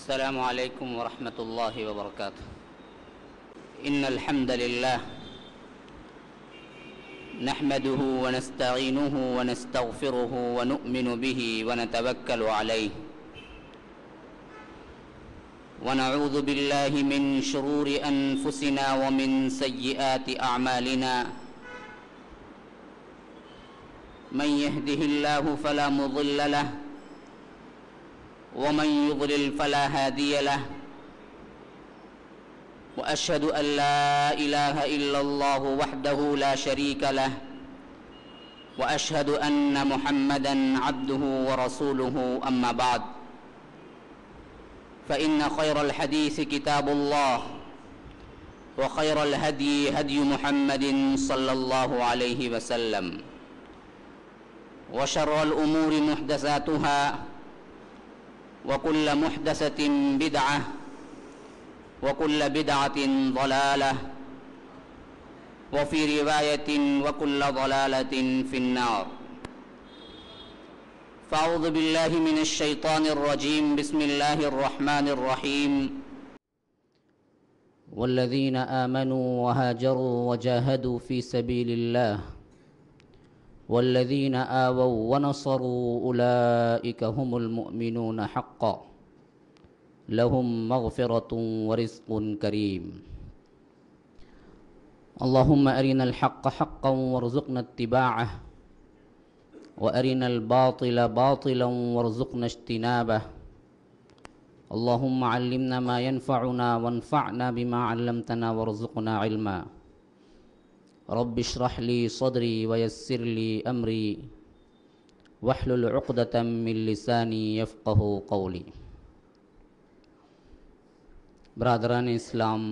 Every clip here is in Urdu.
السلام عليكم ورحمة الله وبركاته. إن الحمد لله نحمده ونستعينه ونستغفره ونؤمن به ونتوكل عليه ونعوذ بالله من شرور أنفسنا ومن سيئات أعمالنا. من يهده الله فلا مضل له ومن يضلل فلا هادي له. وأشهد أن لا إله إلا الله وحده لا شريك له وأشهد أن محمدًا عبده ورسوله. أما بعد، فإن خير الحديث كتاب الله وخير الهدي هدي محمد صلى الله عليه وسلم وشر الأمور محدثاتها وكل محدثة بدعة وكل بدعة ضلالة وفي رواية وكل ضلالة في النار. فأعوذ بالله من الشيطان الرجيم. بسم الله الرحمن الرحيم. والذين آمنوا وهاجروا وجاهدوا في سبيل الله والذين آووا ونصروا أولئك هم المؤمنون حقا لهم مغفرة ورزق كريم. اللهم أرنا الحق حقا وارزقنا اتباعه وأرنا الباطل باطلا وارزقنا اجتنابه. اللهم علمنا ما ينفعنا وانفعنا بما علمتنا وارزقنا علما. رب اشرح لي صدري ويسر لي أمري واحلل عقدة من لساني يفقه قولي. برادران اسلام،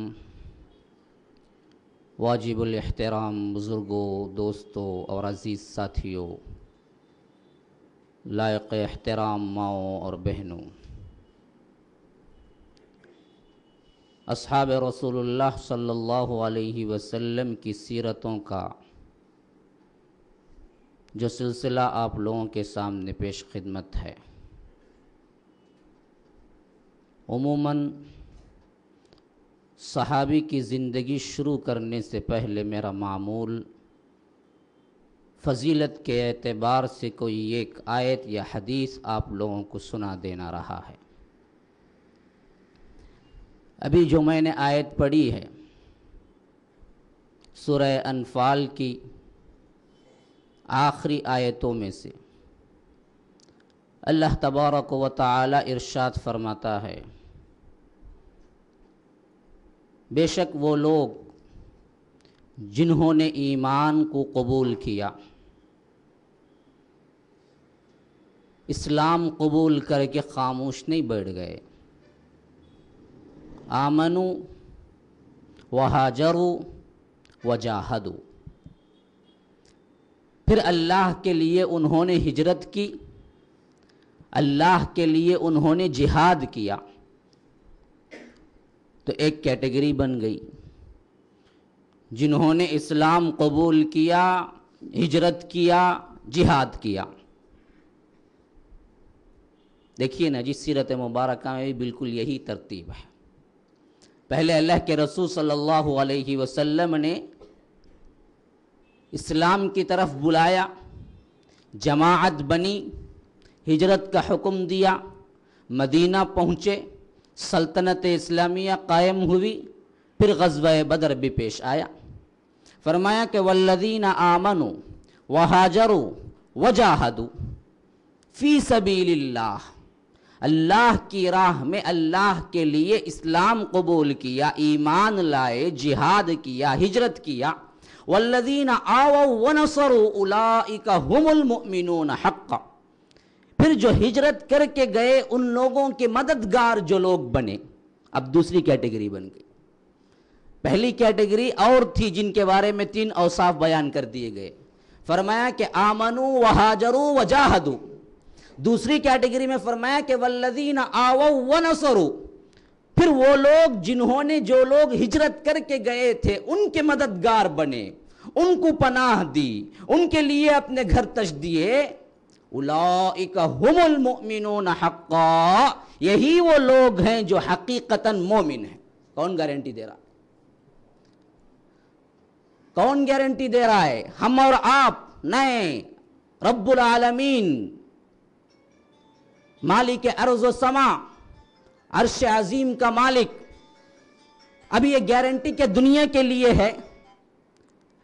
واجب الاحترام بزرگوں، دوستوں اور عزیز ساتھیوں، لائق احترام ماؤں اور بہنوں، اصحاب رسول اللہ صلی اللہ علیہ وسلم کی سیرتوں کا جو سلسلہ آپ لوگوں کے سامنے پیش خدمت ہے. عموماً صحابی کی زندگی شروع کرنے سے پہلے میرا معمول فضیلت کے اعتبار سے کوئی ایک آیت یا حدیث آپ لوگوں کو سنا دینا رہا ہے. ابھی جو میں نے آیت پڑھی ہے سورہ انفال کی آخری آیتوں میں سے، اللہ تبارک و تعالی ارشاد فرماتا ہے، بے شک وہ لوگ جنہوں نے ایمان کو قبول کیا، اسلام قبول کر کے خاموش نہیں بیٹھ گئے، آمنوا وہاجروا وجاہدوا، پھر اللہ کے لیے انہوں نے ہجرت کی، اللہ کے لیے انہوں نے جہاد کیا. تو ایک کیٹیگری بن گئی، جنہوں نے اسلام قبول کیا، ہجرت کیا، جہاد کیا. دیکھیے نا جی، سیرت مبارکہ میں بھی بالکل یہی ترتیب ہے. پہلے اللہ کے رسول صلی اللہ علیہ وسلم نے اسلام کی طرف بلایا، جماعت بنی، ہجرت کا حکم دیا، مدینہ پہنچے، سلطنت اسلامیہ قائم ہوئی، پھر غزوہ بدر بھی پیش آیا. فرمایا کہ والذین آمنوا وہاجروا وجاہدوا فی سبیل اللہ، اللہ کی راہ میں اللہ کے لیے اسلام قبول کیا، ایمان لائے، جہاد کیا، ہجرت کیا. والذین آووا ونصروا اولئک هم المؤمنون حقا، پھر جو ہجرت کر کے گئے ان لوگوں کے مددگار جو لوگ بنے. اب دوسری کیٹیگری بن گئی. پہلی کیٹیگری اور تھی جن کے بارے میں 3 اوصاف بیان کر دیے گئے. فرمایا کہ آمنوا وہاجروا وجاہدوا. دوسری کیٹیگری میں فرمایا کہ والذین آووا ونصروا، پھر وہ لوگ جنہوں نے، جو لوگ ہجرت کر کے گئے تھے ان کے مددگار بنے، ان کو پناہ دی، ان کے لیے اپنے گھر تش دیے، اولئک هم المؤمنون حقا، یہی وہ لوگ ہیں جو حقیقتاً مومن ہیں۔ کون گارنٹی دے رہا؟ کون گارنٹی دے رہا ہے؟ ہم اور آپ نہیں، رب العالمین، مالک ارض و سما، عرش عظیم کا مالک۔ اب یہ گارنٹی کیا دنیا کے لیے ہے؟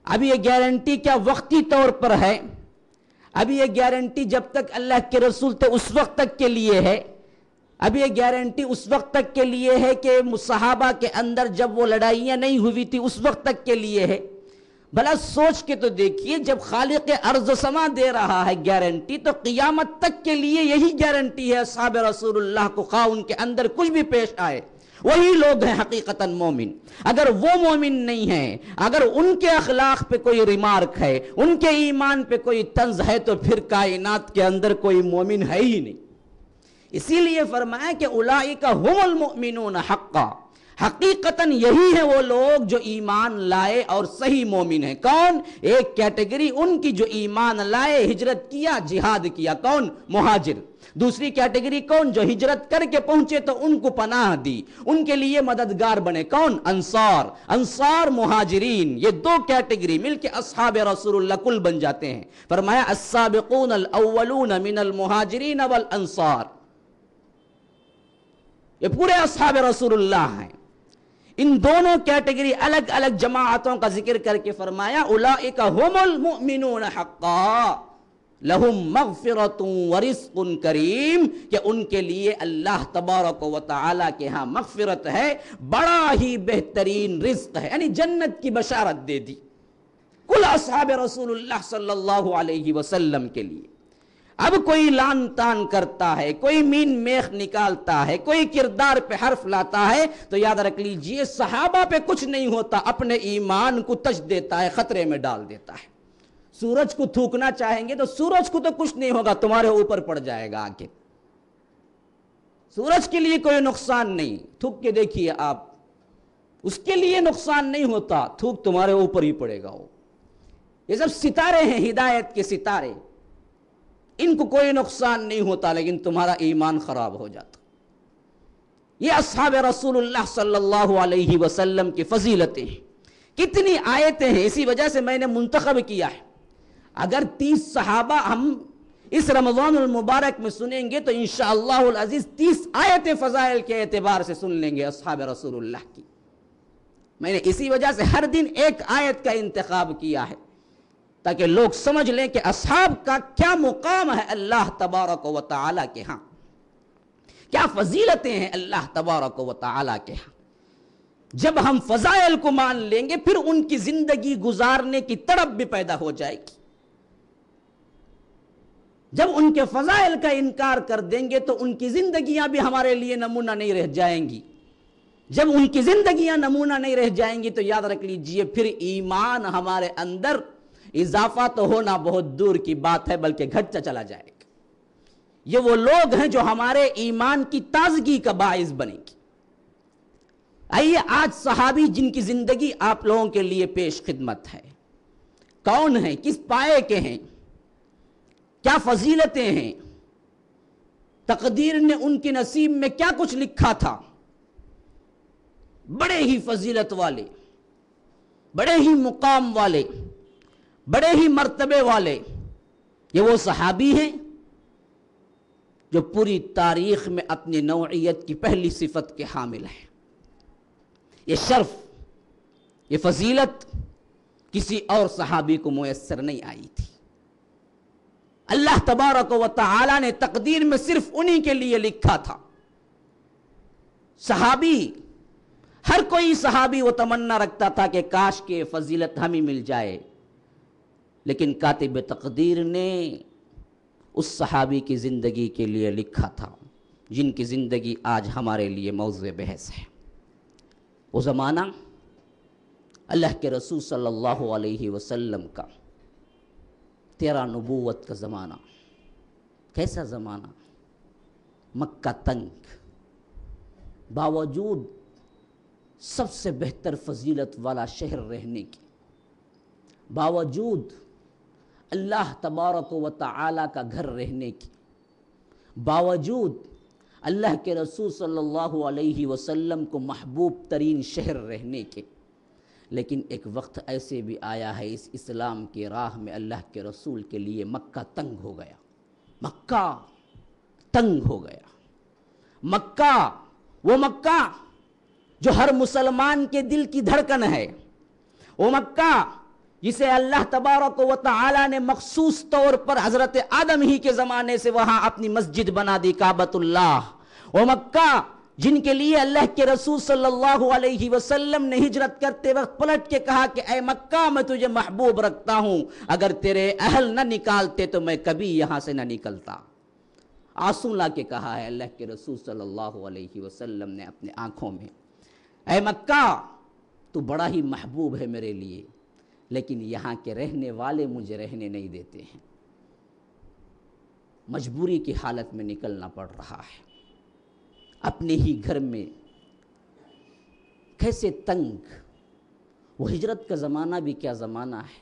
اب یہ گارنٹی کیا وقتی طور پر ہے؟ اب یہ گارنٹی جب تک اللہ کے رسول تھے اس وقت تک کے لیے ہے؟ اب یہ گارنٹی اس وقت تک کے لیے ہے کہ صحابہ کے اندر جب وہ لڑائیاں نہیں ہوئی تھی اس وقت تک کے لیے ہے؟ بھلا سوچ کے تو دیکھیے، جب خالق ارض و سما دے رہا ہے گارنٹی، تو قیامت تک کے لیے یہی گارنٹی ہے اصحاب رسول اللہ کو، خواہ ان کے اندر کچھ بھی پیش آئے۔ وہی لوگ ہیں حقیقتاً مومن۔ اگر وہ مومن نہیں ہیں، اگر ان کے اخلاق پہ کوئی ریمارک ہے، ان کے ایمان پہ کوئی طنز ہے، تو پھر کائنات کے اندر کوئی مومن ہے ہی نہیں۔ اسی لیے فرمایا کہ اولئک هم المؤمنون حقا، حقیقتاً یہی ہیں وہ لوگ جو ایمان لائے اور صحیح مومن ہیں۔ کون؟ ایک کیٹیگری ان کی جو ایمان لائے، ہجرت کیا، جہاد کیا، کون؟ مہاجر۔ دوسری کیٹیگری کون؟ جو ہجرت کر کے پہنچے تو ان کو پناہ دی، ان کے لیے مددگار بنے، کون؟ انصار۔ انصار، مہاجرین، یہ دو کیٹیگری مل کے اصحاب رسول اللہ کل بن جاتے ہیں۔ فرمایا السابقون الاولون من المہاجرین والانصار، یہ پورے اصحاب رسول اللہ ہیں۔ ان دونوں کیٹیگری الگ الگ جماعتوں کا ذکر کر کے فرمایا اولئک هم المؤمنون حقا لہم مغفرۃ ورزق کریم، کہ ان کے لیے اللہ تبارک و تعالی کے ہاں مغفرت ہے، بڑا ہی بہترین رزق ہے، یعنی جنت کی بشارت دے دی کل اصحاب رسول اللہ صلی اللہ علیہ وسلم کے لیے۔ اب کوئی لان تان کرتا ہے، کوئی مین میخ نکالتا ہے، کوئی کردار پہ حرف لاتا ہے، تو یاد رکھ لیجئے صحابہ پہ کچھ نہیں ہوتا، اپنے ایمان کو تج دیتا ہے، خطرے میں ڈال دیتا ہے۔ سورج کو تھوکنا چاہیں گے تو سورج کو تو کچھ نہیں ہوگا، تمہارے اوپر پڑ جائے گا آگے۔ سورج کے لیے کوئی نقصان نہیں، تھوک کے دیکھیے آپ، اس کے لیے نقصان نہیں ہوتا، تھوک تمہارے اوپر ہی پڑے گا وہ۔ یہ سب ستارے ہیں، ہدایت کے ستارے، ان کو کوئی نقصان نہیں ہوتا، لیکن تمہارا ایمان خراب ہو جاتا۔ یہ اصحاب رسول اللہ صلی اللہ علیہ وسلم کی فضیلتیں ہیں، کتنی آیتیں ہیں، اسی وجہ سے میں نے منتخب کیا ہے۔ اگر 30 صحابہ ہم اس رمضان المبارک میں سنیں گے تو انشاءاللہ العزیز 30 آیتیں فضائل کے اعتبار سے سن لیں گے اصحاب رسول اللہ کی۔ میں نے اسی وجہ سے ہر دن ایک آیت کا انتخاب کیا ہے، تاکہ لوگ سمجھ لیں کہ اصحاب کا کیا مقام ہے اللہ تبارک و تعالی کے ہاں، کیا فضیلتیں ہیں اللہ تبارک و تعالی کے ہاں۔ جب ہم فضائل کو مان لیں گے پھر ان کی زندگی گزارنے کی تڑپ بھی پیدا ہو جائے گی۔ جب ان کے فضائل کا انکار کر دیں گے تو ان کی زندگیاں بھی ہمارے لیے نمونہ نہیں رہ جائیں گی۔ جب ان کی زندگیاں نمونہ نہیں رہ جائیں گی تو یاد رکھ لیجئے پھر ایمان ہمارے اندر اضافہ تو ہونا بہت دور کی بات ہے، بلکہ گھٹتا چلا جائے گا۔ یہ وہ لوگ ہیں جو ہمارے ایمان کی تازگی کا باعث بنیں گی۔ آئیے آج صحابی جن کی زندگی آپ لوگوں کے لیے پیش خدمت ہے، کون ہیں، کس پائے کے ہیں، کیا فضیلتیں ہیں، تقدیر نے ان کے نصیب میں کیا کچھ لکھا تھا۔ بڑے ہی فضیلت والے، بڑے ہی مقام والے، بڑے ہی مرتبے والے، یہ وہ صحابی ہیں جو پوری تاریخ میں اپنی نوعیت کی پہلی صفت کے حامل ہیں۔ یہ شرف، یہ فضیلت کسی اور صحابی کو میسر نہیں آئی تھی۔ اللہ تبارک و تعالی نے تقدیر میں صرف انہی کے لیے لکھا تھا۔ صحابی، ہر کوئی صحابی وہ تمنا رکھتا تھا کہ کاش کے فضیلت ہمیں مل جائے، لیکن کاتب تقدیر نے اس صحابی کی زندگی کے لیے لکھا تھا جن کی زندگی آج ہمارے لیے موضوع بحث ہے۔ وہ زمانہ اللہ کے رسول صلی اللہ علیہ وسلم کا 13 نبوت کا زمانہ، کیسا زمانہ، مکہ تنگ، باوجود سب سے بہتر فضیلت والا شہر رہنے کی، باوجود اللہ تبارک و تعالی کا گھر رہنے کی، باوجود اللہ کے رسول صلی اللہ علیہ وسلم کو محبوب ترین شہر رہنے کے، لیکن ایک وقت ایسے بھی آیا ہے اس اسلام کی راہ میں اللہ کے رسول کے لیے مکہ تنگ ہو گیا، مکہ تنگ ہو گیا۔ مکہ، وہ مکہ جو ہر مسلمان کے دل کی دھڑکن ہے، وہ مکہ جسے اللہ تبارک و تعالی نے مخصوص طور پر حضرت آدم ہی کے زمانے سے وہاں اپنی مسجد بنا دی، کعبۃ اللہ۔ وہ مکہ جن کے لیے اللہ کے رسول صلی اللہ علیہ وسلم نے ہجرت کرتے وقت پلٹ کے کہا کہ اے مکہ میں تجھے محبوب رکھتا ہوں، اگر تیرے اہل نہ نکالتے تو میں کبھی یہاں سے نہ نکلتا۔ آنسو لا کے کہا ہے اللہ کے رسول صلی اللہ علیہ وسلم نے اپنے آنکھوں میں، اے مکہ تو بڑا ہی محبوب ہے میرے لیے، لیکن یہاں کے رہنے والے مجھے رہنے نہیں دیتے ہیں، مجبوری کی حالت میں نکلنا پڑ رہا ہے۔ اپنے ہی گھر میں کیسے تنگ، وہ ہجرت کا زمانہ بھی کیا زمانہ ہے،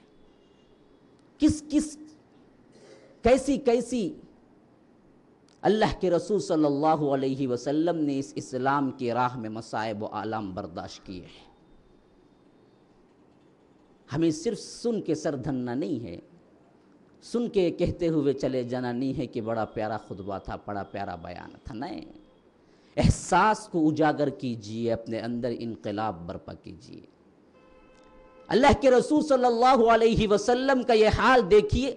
کیسی اللہ کے رسول صلی اللہ علیہ وسلم نے اس اسلام کی راہ میں مصائب و آلام برداشت کیے ہیں۔ ہمیں صرف سن کے سر دھننا نہیں ہے، سن کے کہتے ہوئے چلے جانا نہیں ہے کہ بڑا پیارا خطبہ تھا، بڑا پیارا بیان تھا، نہیں، احساس کو اجاگر کیجئے، اپنے اندر انقلاب برپا کیجئے۔ اللہ کے رسول صلی اللہ علیہ وسلم کا یہ حال دیکھیے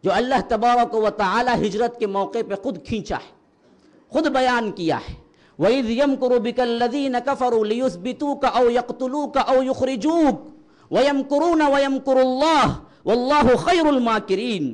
جو اللہ تبارک و تعالی ہجرت کے موقع پہ خود کھینچا ہے، خود بیان کیا ہے۔ وَإِذْ يَمْكُرُ بِكَ الَّذِينَ كَفَرُوا لِيُثْبِتُوكَ أَوْ يَقْتُلُوكَ أَوْ يُخْرِجُوكَ وَيَمْكُرُونَ وَيَمْكُرُ اللَّهُ وَاللَّهُ خَيْرُ الْمَاكِرِينَ۔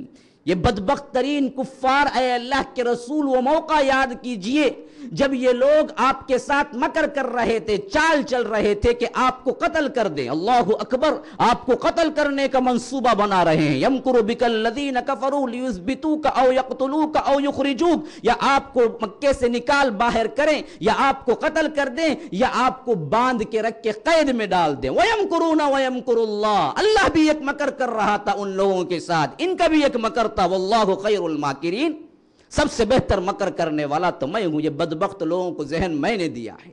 یہ بدبخت ترین کفار، اے اللہ کے رسول وہ موقع یاد کیجئے جب یہ لوگ آپ کے ساتھ مکر کر رہے تھے، چال چل رہے تھے کہ آپ کو قتل کر دیں، اللہ اکبر، آپ کو قتل کرنے کا منصوبہ بنا رہے ہیں۔ یمکر بک الذین کفروا لیثبتوک او یقتلوک او یخرجوک، یا آپ کو مکے سے نکال باہر کریں، یا آپ کو قتل کر دیں، یا آپ کو باندھ کے رکھ کے قید میں ڈال دیں۔ وَيَمْكُرُونَ وَيَمْكُرُ اللَّهُ، اللہ بھی ایک مکر کر رہا تھا ان لوگوں کے ساتھ، ان کا بھی ایک مکر تھا، واللہ خیر الماکرین، سب سے بہتر مکر کرنے والا تو میں ہوں۔ یہ بدبخت لوگوں کو ذہن میں نے دیا ہے،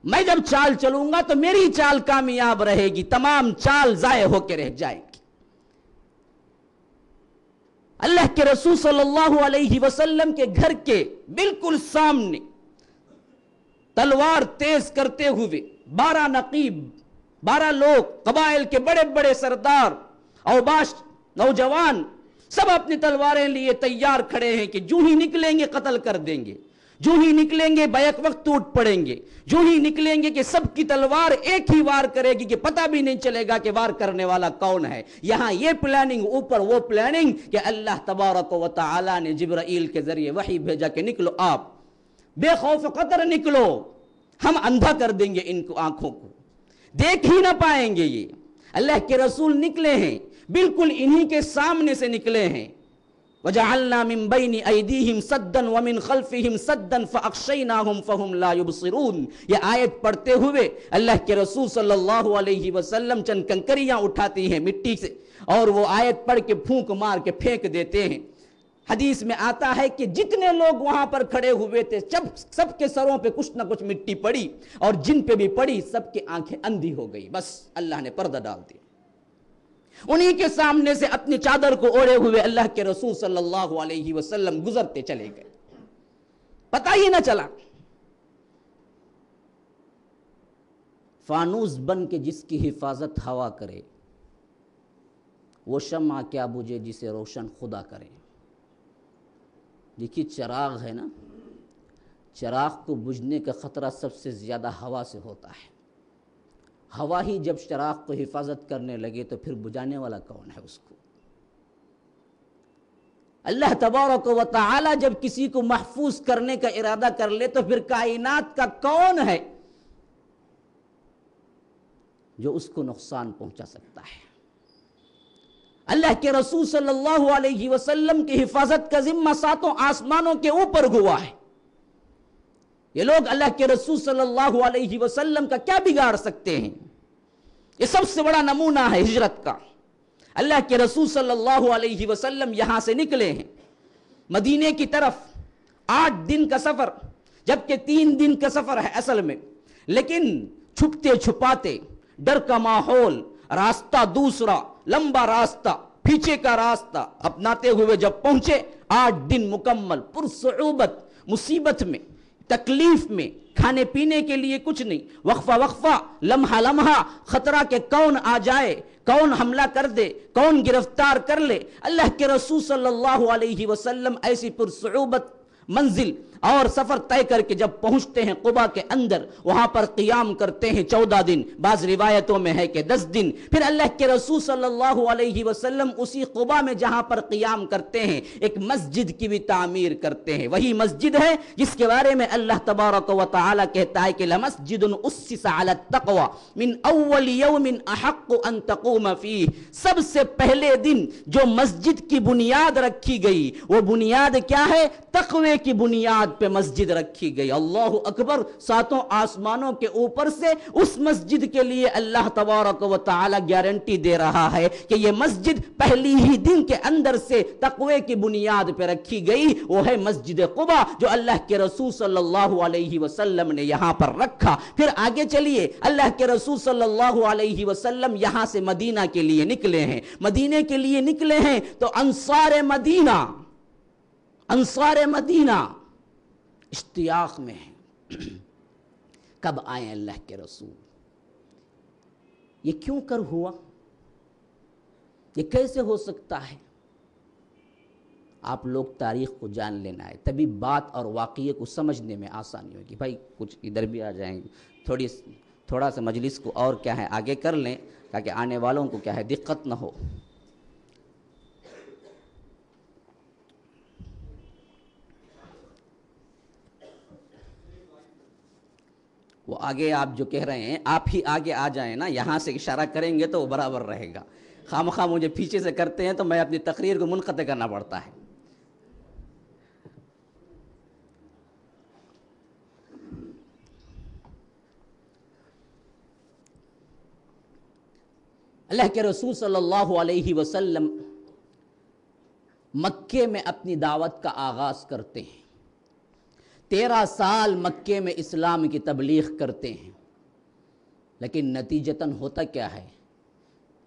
میں جب چال چلوں گا تو میری چال کامیاب رہے گی، تمام چال ضائع ہو کے رہ جائے گی۔ اللہ کے رسول صلی اللہ علیہ وسلم کے گھر کے بالکل سامنے تلوار تیز کرتے ہوئے 12 نقیب، 12 لوگ، قبائل کے بڑے بڑے سردار، اوباش، نوجوان، سب اپنی تلواریں لیے تیار کھڑے ہیں کہ جو ہی نکلیں گے قتل کر دیں گے، جو ہی نکلیں گے بیک وقت ٹوٹ پڑیں گے، جو ہی نکلیں گے کہ سب کی تلوار ایک ہی وار کرے گی کہ پتہ بھی نہیں چلے گا کہ وار کرنے والا کون ہے۔ یہاں یہ پلاننگ، اوپر وہ پلاننگ کہ اللہ تبارک و تعالی نے جبرائیل کے ذریعے وحی بھیجا کہ نکلو، آپ بے خوف قطر نکلو، ہم اندھا کر دیں گے ان کو، آنکھوں کو دیکھ ہی نہ پائیں گے۔ یہ اللہ کے رسول نکلے ہیں، بالکل انہی کے سامنے سے نکلے ہیں۔ وَجَعَلْنَا مِن بَيْنِ أَيْدِيهِمْ سَدًّا وَمِن خَلْفِهِمْ سَدًّا فَأَغْشَيْنَاهُمْ فَهُمْ لَا يُبْصِرُونَ۔ یہ آیت پڑھتے ہوئے اللہ کے رسول صلی اللہ علیہ وسلم چند کنکریاں اٹھاتی ہیں مٹی سے، اور وہ آیت پڑھ کے پھونک مار کے پھینک دیتے ہیں۔ حدیث میں آتا ہے کہ جتنے لوگ وہاں پر کھڑے ہوئے تھے سب کے سروں پہ کچھ نہ کچھ مٹی پڑی، اور جن پہ بھی پڑی سب کی آنکھیں اندھی ہو گئی، بس اللہ نے پردہ ڈال دیا۔ انہی کے سامنے سے اپنی چادر کو اوڑے ہوئے اللہ کے رسول صلی اللہ علیہ وسلم گزرتے چلے گئے، پتہ ہی نہ چلا۔ فانوس بن کے جس کی حفاظت ہوا کرے، وہ شمع کیا بجھے جسے روشن خدا کرے۔ دیکھیے چراغ ہے نا، چراغ کو بجھنے کا خطرہ سب سے زیادہ ہوا سے ہوتا ہے۔ ہوا ہی جب چراغ کو حفاظت کرنے لگے تو پھر بجھانے والا کون ہے اس کو؟ اللہ تبارک و تعالی جب کسی کو محفوظ کرنے کا ارادہ کر لے تو پھر کائنات کا کون ہے جو اس کو نقصان پہنچا سکتا ہے؟ اللہ کے رسول صلی اللہ علیہ وسلم کی حفاظت کا ذمہ 7 آسمانوں کے اوپر ہوا ہے۔ یہ لوگ اللہ کے رسول صلی اللہ علیہ وسلم کا کیا بگاڑ سکتے ہیں؟ یہ سب سے بڑا نمونہ ہے ہجرت کا۔ اللہ کے رسول صلی اللہ علیہ وسلم یہاں سے نکلے ہیں مدینے کی طرف، 8 دن کا سفر، جبکہ 3 دن کا سفر ہے اصل میں، لیکن چھپتے چھپاتے، ڈر کا ماحول، راستہ دوسرا، لمبا راستہ، پیچھے کا راستہ اپناتے ہوئے جب پہنچے، 8 دن مکمل پرصعوبت، مصیبت میں، تکلیف میں، کھانے پینے کے لیے کچھ نہیں، وقفہ وقفہ، لمحہ لمحہ خطرہ کہ کون آ جائے، کون حملہ کر دے، کون گرفتار کر لے۔ اللہ کے رسول صلی اللہ علیہ وسلم ایسی پرصعوبت منزل اور سفر طے کر کے جب پہنچتے ہیں قباء کے اندر، وہاں پر قیام کرتے ہیں 14 دن، بعض روایتوں میں ہے کہ 10 دن۔ پھر اللہ کے رسول صلی اللہ علیہ وسلم اسی قباء میں جہاں پر قیام کرتے ہیں ایک مسجد کی بھی تعمیر کرتے ہیں، وہی مسجد ہے جس کے بارے میں اللہ تبارک و تعالی کہتا ہے کہ لَمَسْجِدٌ أُسِّسَ عَلَى التَّقْوَى مِنْ أَوَّلِ يَوْمٍ أَحَقُّ أَن تَقُومَ فِيهِ، سب سے پہلے دن جو مسجد کی بنیاد رکھی گئی وہ بنیاد کیا ہے؟ تقوی کی بنیاد پہ مسجد رکھی گئی۔ اللہ اکبر، 7 آسمانوں کے اوپر سے اس مسجد کے لیے اللہ تبارک و تعالی گارنٹی دے رہا ہے کہ یہ مسجد پہلی ہی دن کے اندر سے تقوی کی بنیاد پہ رکھی گئی، وہ ہے مسجد قباء جو اللہ کے رسول صلی اللہ علیہ وسلم نے یہاں پر رکھا۔ پھر آگے چلیے، اللہ کے رسول صلی اللہ علیہ وسلم یہاں سے مدینہ کے لیے نکلے ہیں، مدینے کے لیے نکلے ہیں تو انصار مدینہ اشتیاق میں ہیں، کب آئے اللہ کے رسول، یہ کیوں کر ہوا، یہ کیسے ہو سکتا ہے؟ آپ لوگ تاریخ کو جان لینا ہے، تبھی بات اور واقعے کو سمجھنے میں آسانی ہوگی۔ بھائی کچھ ادھر بھی آ جائیں، تھوڑا سا مجلس کو اور کیا ہے آگے کر لیں تاکہ آنے والوں کو کیا ہے دقت نہ ہو۔ وہ آگے آپ جو کہہ رہے ہیں آپ ہی آگے آ جائیں نا، یہاں سے اشارہ کریں گے تو وہ برابر رہے گا، خامخواہ مجھے پیچھے سے کرتے ہیں تو میں اپنی تقریر کو منقطع کرنا پڑتا ہے۔ اللہ کے رسول صلی اللہ علیہ وسلم مکے میں اپنی دعوت کا آغاز کرتے ہیں، 13 سال مکے میں اسلام کی تبلیغ کرتے ہیں، لیکن نتیجتاً ہوتا کیا ہے؟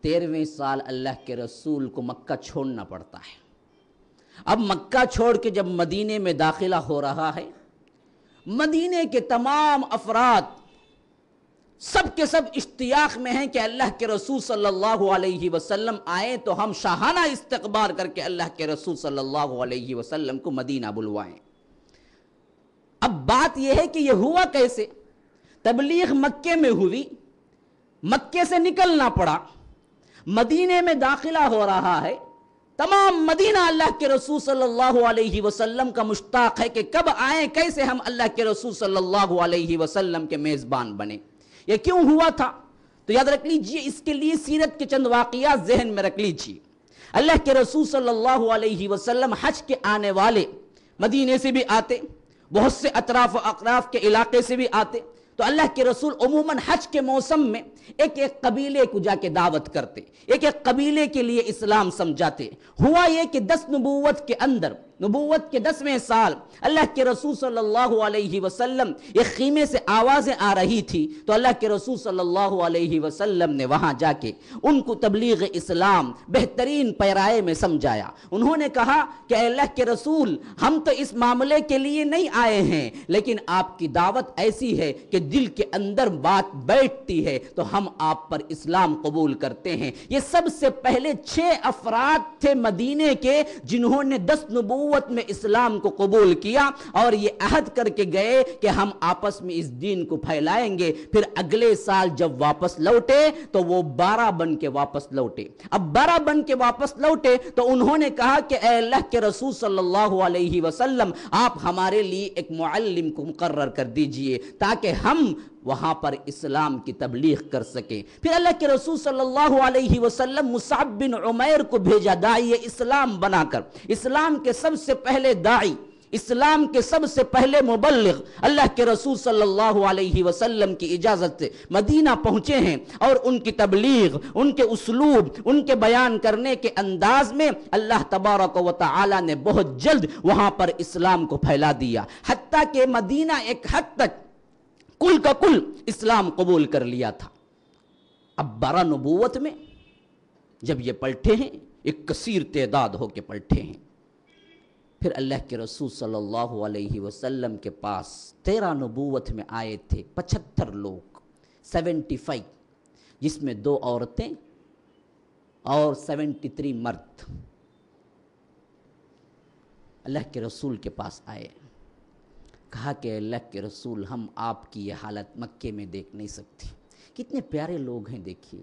13ویں سال اللہ کے رسول کو مکہ چھوڑنا پڑتا ہے۔ اب مکہ چھوڑ کے جب مدینے میں داخلہ ہو رہا ہے، مدینے کے تمام افراد سب کے سب اشتیاق میں ہیں کہ اللہ کے رسول صلی اللہ علیہ وسلم آئیں تو ہم شاہانہ استقبال کر کے اللہ کے رسول صلی اللہ علیہ وسلم کو مدینہ بلوائیں۔ اب بات یہ ہے کہ یہ ہوا کیسے؟ تبلیغ مکے میں ہوئی، مکے سے نکلنا پڑا، مدینے میں داخلہ ہو رہا ہے، تمام مدینہ اللہ کے رسول صلی اللہ علیہ وسلم کا مشتاق ہے کہ کب آئیں، کیسے ہم اللہ کے رسول صلی اللہ علیہ وسلم کے میزبان بنیں۔ یہ کیوں ہوا تھا؟ تو یاد رکھ لیجئے، اس کے لیے سیرت کے چند واقعات ذہن میں رکھ لیجئے۔ اللہ کے رسول صلی اللہ علیہ وسلم حج کے آنے والے مدینے سے بھی آتے، بہت سے اطراف و اقراف کے علاقے سے بھی آتے، تو اللہ کے رسول عموماً حج کے موسم میں ایک ایک قبیلے کو جا کے دعوت کرتے، ایک ایک قبیلے کے لیے اسلام سمجھاتے۔ ہوا یہ کہ 10 نبوت کے اندر، نبوت کے 10ویں سال اللہ کے رسول صلی اللہ علیہ وسلم ایک خیمے سے آوازیں آ رہی تھی، تو اللہ کے رسول صلی اللہ علیہ وسلم نے وہاں جا کے ان کو تبلیغ اسلام بہترین پیرائے میں سمجھایا۔ انہوں نے کہا کہ اے اللہ کے رسول، ہم تو اس معاملے کے لیے نہیں آئے ہیں، لیکن آپ کی دعوت ایسی ہے کہ دل کے اندر بات بیٹھتی ہے تو ہم آپ پر اسلام قبول کرتے ہیں۔ یہ سب سے پہلے 6 افراد تھے مدینے کے جنہوں نے 10 نبوت میں اسلام کو قبول کیا اور یہ عہد کر کے گئے کہ ہم آپس میں اس دین کو پھیلائیں گے۔ پھر اگلے سال جب واپس لوٹے تو وہ 12 بن کے واپس لوٹے۔ اب 12 بن کے واپس لوٹے تو انہوں نے کہا کہ اے اللہ کے رسول صلی اللہ علیہ وسلم، آپ ہمارے لیے ایک معلم کو مقرر کر دیجئے تاکہ ہم وہاں پر اسلام کی تبلیغ کر سکیں۔ پھر اللہ کے رسول صلی اللہ علیہ وسلم مصعب بن عمیر کو بھیجا داعی اسلام بنا کر، اسلام کے سب سے پہلے داعی، اسلام کے سب سے پہلے مبلغ اللہ کے رسول صلی اللہ علیہ وسلم کی اجازت سے مدینہ پہنچے ہیں، اور ان کی تبلیغ، ان کے اسلوب، ان کے بیان کرنے کے انداز میں اللہ تبارک و تعالی نے بہت جلد وہاں پر اسلام کو پھیلا دیا، حتیٰ کہ مدینہ ایک حد تک کل کا کل اسلام قبول کر لیا تھا۔ اب 12 نبوت میں جب یہ پلٹے ہیں، ایک کثیر تعداد ہو کے پلٹے ہیں، پھر اللہ کے رسول صلی اللہ علیہ وسلم کے پاس 13 نبوت میں آئے تھے 75 لوگ، 75، جس میں 2 عورتیں اور 73 مرد اللہ کے رسول کے پاس آئے، کہا کہ اللہ کے رسول ہم آپ کی یہ حالت مکے میں دیکھ نہیں سکتے، کتنے پیارے لوگ ہیں، دیکھیے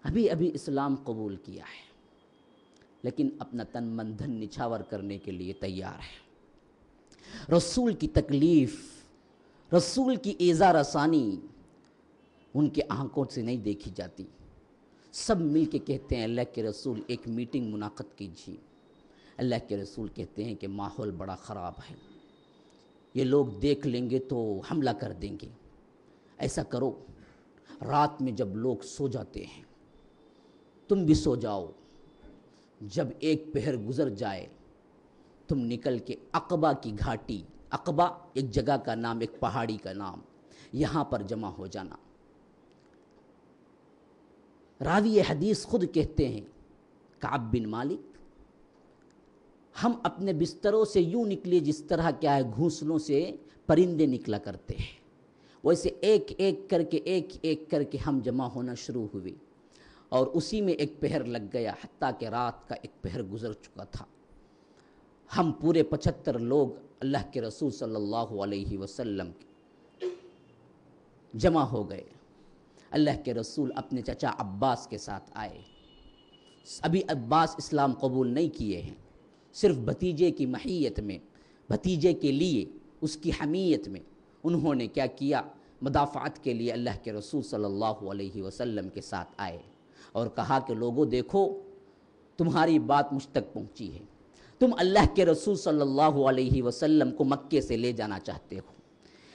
ابھی اسلام قبول کیا ہے لیکن اپنا تن من دھن نچھاور کرنے کے لیے تیار ہے۔ رسول کی تکلیف، رسول کی ایذا رسانی ان کے آنکھوں سے نہیں دیکھی جاتی۔ سب مل کے کہتے ہیں اللہ کے رسول ایک میٹنگ منعقد کیجیے۔ اللہ کے رسول کہتے ہیں کہ ماحول بڑا خراب ہے، یہ لوگ دیکھ لیں گے تو حملہ کر دیں گے، ایسا کرو رات میں جب لوگ سو جاتے ہیں تم بھی سو جاؤ، جب ایک پہر گزر جائے تم نکل کے عقبہ کی گھاٹی، عقبہ ایک جگہ کا نام، ایک پہاڑی کا نام، یہاں پر جمع ہو جانا۔ راوی حدیث خود کہتے ہیں کعب بن مالک، ہم اپنے بستروں سے یوں نکلے جس طرح کیا ہے گھونسلوں سے پرندے نکلا کرتے ہیں، ویسے ایک ایک کر کے ہم جمع ہونا شروع ہوئے، اور اسی میں ایک پہر لگ گیا، حتیٰ کہ رات کا ایک پہر گزر چکا تھا۔ ہم پورے 75 لوگ اللہ کے رسول صلی اللہ علیہ وسلم جمع ہو گئے۔ اللہ کے رسول اپنے چچا عباس کے ساتھ آئے، ابھی عباس اسلام قبول نہیں کیے ہیں، صرف بھتیجے کی محیت میں، بھتیجے کے لیے اس کی حمیت میں انہوں نے کیا کیا، مدافعت کے لیے اللہ کے رسول صلی اللہ علیہ وسلم کے ساتھ آئے اور کہا کہ لوگوں دیکھو تمہاری بات مجھ تک پہنچی ہے، تم اللہ کے رسول صلی اللہ علیہ وسلم کو مکے سے لے جانا چاہتے ہو،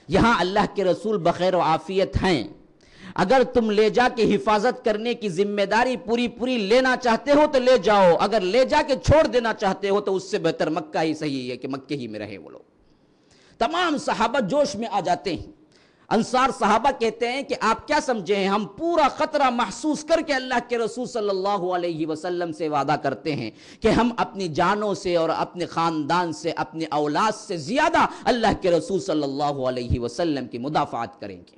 یہاں اللہ کے رسول بخیر و عافیت ہیں، اگر تم لے جا کے حفاظت کرنے کی ذمہ داری پوری لینا چاہتے ہو تو لے جاؤ، اگر لے جا کے چھوڑ دینا چاہتے ہو تو اس سے بہتر مکہ ہی صحیح ہے کہ مکے ہی میں رہے وہ لوگ۔ تمام صحابہ جوش میں آ جاتے ہیں۔ انصار صحابہ کہتے ہیں کہ آپ کیا سمجھے ہیں، ہم پورا خطرہ محسوس کر کے اللہ کے رسول صلی اللہ علیہ وسلم سے وعدہ کرتے ہیں کہ ہم اپنی جانوں سے اور اپنے خاندان سے، اپنے اولاد سے زیادہ اللہ کے رسول صلی اللہ علیہ وسلم کی مدافعت کریں گے۔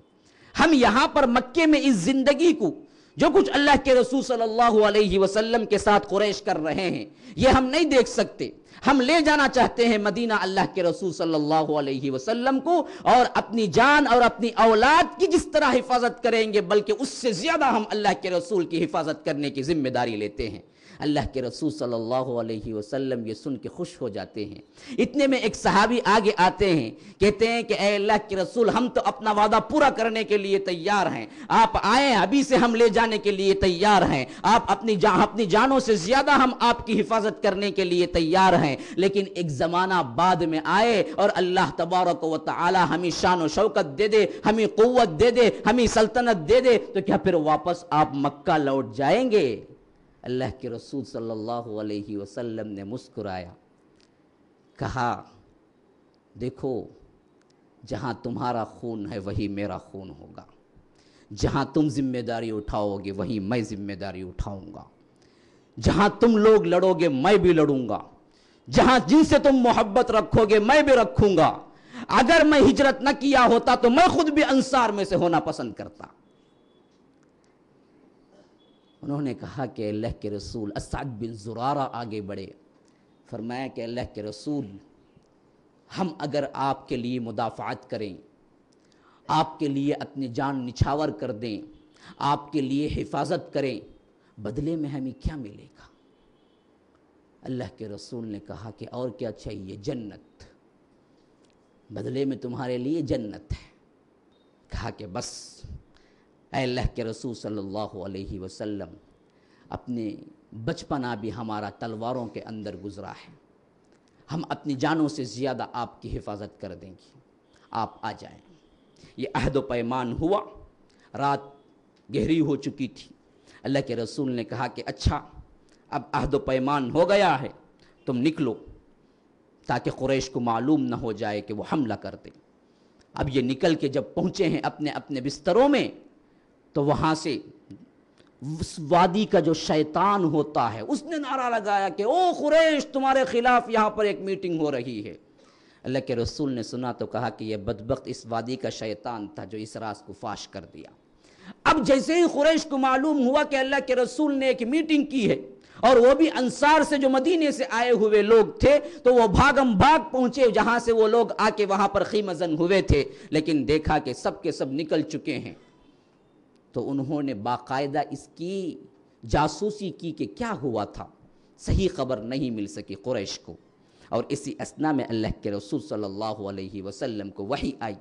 ہم یہاں پر مکے میں اس زندگی کو، جو کچھ اللہ کے رسول صلی اللہ علیہ وسلم کے ساتھ قریش کر رہے ہیں، یہ ہم نہیں دیکھ سکتے، ہم لے جانا چاہتے ہیں مدینہ اللہ کے رسول صلی اللہ علیہ وسلم کو، اور اپنی جان اور اپنی اولاد کی جس طرح حفاظت کریں گے بلکہ اس سے زیادہ ہم اللہ کے رسول کی حفاظت کرنے کی ذمہ داری لیتے ہیں۔ اللہ کے رسول صلی اللہ علیہ وسلم یہ سن کے خوش ہو جاتے ہیں۔ اتنے میں ایک صحابی آگے آتے ہیں، کہتے ہیں کہ اے اللہ کے رسول ہم تو اپنا وعدہ پورا کرنے کے لیے تیار ہیں، آپ آئیں ابھی سے ہم لے جانے کے لیے تیار ہیں، آپ اپنی جانوں سے زیادہ ہم آپ کی حفاظت کرنے کے لیے تیار ہیں، لیکن ایک زمانہ بعد میں آئے اور اللہ تبارک و تعالی ہمیں شان و شوکت دے دے، ہمیں قوت دے دے، ہمیں سلطنت دے دے، تو کیا پھر واپس آپ مکہ لوٹ جائیں گے؟ اللہ کے رسول صلی اللہ علیہ وسلم نے مسکرایا، کہا دیکھو جہاں تمہارا خون ہے وہی میرا خون ہوگا، جہاں تم ذمہ داری اٹھاؤ گے وہیں میں ذمہ داری اٹھاؤں گا، جہاں تم لوگ لڑو گے میں بھی لڑوں گا، جہاں جن سے تم محبت رکھو گے میں بھی رکھوں گا، اگر میں ہجرت نہ کیا ہوتا تو میں خود بھی انصار میں سے ہونا پسند کرتا۔ انہوں نے کہا کہ اللہ کے رسول، اسعد بن زرارہ آگے بڑھے، فرمایا کہ اللہ کے رسول ہم اگر آپ کے لیے مدافعت کریں، آپ کے لیے اپنی جان نچھاور کر دیں، آپ کے لیے حفاظت کریں، بدلے میں ہمیں کیا ملے گا؟ اللہ کے رسول نے کہا کہ اور کیا چاہیے؟ جنت، بدلے میں تمہارے لیے جنت ہے۔ کہا کہ بس اے اللہ کے رسول صلی اللہ علیہ وسلم، اپنے بچپنا بھی ہمارا تلواروں کے اندر گزرا ہے، ہم اپنی جانوں سے زیادہ آپ کی حفاظت کر دیں گے، آپ آ جائیں۔ یہ عہد و پیمان ہوا، رات گہری ہو چکی تھی، اللہ کے رسول نے کہا کہ اچھا اب عہد و پیمان ہو گیا ہے، تم نکلو تاکہ قریش کو معلوم نہ ہو جائے کہ وہ حملہ کر دیں۔ اب یہ نکل کے جب پہنچے ہیں اپنے اپنے بستروں میں، تو وہاں سے اس وادی کا جو شیطان ہوتا ہے اس نے نعرہ لگایا کہ او قریش، تمہارے خلاف یہاں پر ایک میٹنگ ہو رہی ہے۔ اللہ کے رسول نے سنا تو کہا کہ یہ بدبخت اس وادی کا شیطان تھا جو اس راز کو فاش کر دیا۔ اب جیسے ہی قریش کو معلوم ہوا کہ اللہ کے رسول نے ایک میٹنگ کی ہے، اور وہ بھی انصار سے جو مدینے سے آئے ہوئے لوگ تھے، تو وہ بھاگم بھاگ پہنچے جہاں سے وہ لوگ آ کے وہاں پر خیمہ زن ہوئے تھے، لیکن دیکھا کہ سب کے سب نکل چکے ہیں، تو انہوں نے باقاعدہ اس کی جاسوسی کی کہ کیا ہوا تھا، صحیح خبر نہیں مل سکی قریش کو۔ اور اسی اثناء میں اللہ کے رسول صلی اللہ علیہ وسلم کو وحی آئی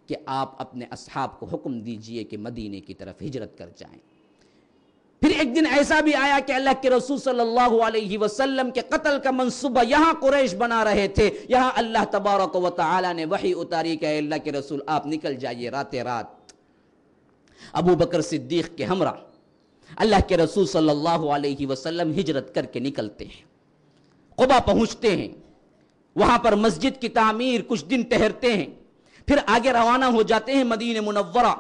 کہ آپ اپنے اصحاب کو حکم دیجئے کہ مدینے کی طرف ہجرت کر جائیں۔ پھر ایک دن ایسا بھی آیا کہ اللہ کے رسول صلی اللہ علیہ وسلم کے قتل کا منصوبہ یہاں قریش بنا رہے تھے، یہاں اللہ تبارک و تعالی نے وحی اتاری کہ اللہ کے رسول آپ نکل جائیے رات رات۔ ابو بکر صدیق کے ہمراہ اللہ کے رسول صلی اللہ علیہ وسلم ہجرت کر کے نکلتے ہیں، قبا پہنچتے ہیں، وہاں پر مسجد کی تعمیر کچھ دن ٹہرتے ہیں، پھر آگے روانہ ہو جاتے ہیں مدینہ منورہ۔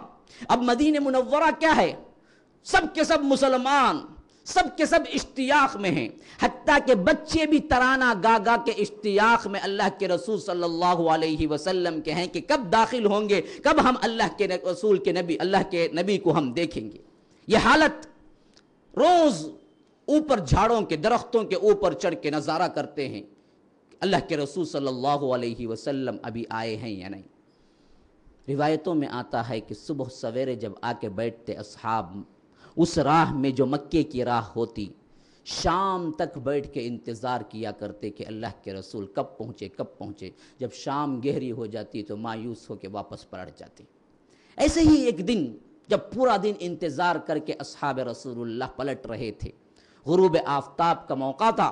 اب مدینہ منورہ کیا ہے؟ سب کے سب مسلمان، سب کے سب اشتیاق میں ہیں، حتیٰ کہ بچے بھی ترانہ گا گا کے اشتیاق میں اللہ کے رسول صلی اللہ علیہ وسلم کے ہیں کہ کب داخل ہوں گے، کب ہم اللہ کے رسول کے نبی، اللہ کے نبی کو ہم دیکھیں گے۔ یہ حالت روز اوپر جھاڑوں کے درختوں کے اوپر چڑھ کے نظارہ کرتے ہیں اللہ کے رسول صلی اللہ علیہ وسلم ابھی آئے ہیں یا نہیں۔ روایتوں میں آتا ہے کہ صبح سویرے جب آ کے بیٹھتے اصحاب اس راہ میں جو مکے کی راہ ہوتی، شام تک بیٹھ کے انتظار کیا کرتے کہ اللہ کے رسول کب پہنچے کب پہنچے۔ جب شام گہری ہو جاتی تو مایوس ہو کے واپس پلٹ جاتے۔ ایسے ہی ایک دن جب پورا دن انتظار کر کے اصحاب رسول اللہ پلٹ رہے تھے، غروب آفتاب کا موقع تھا،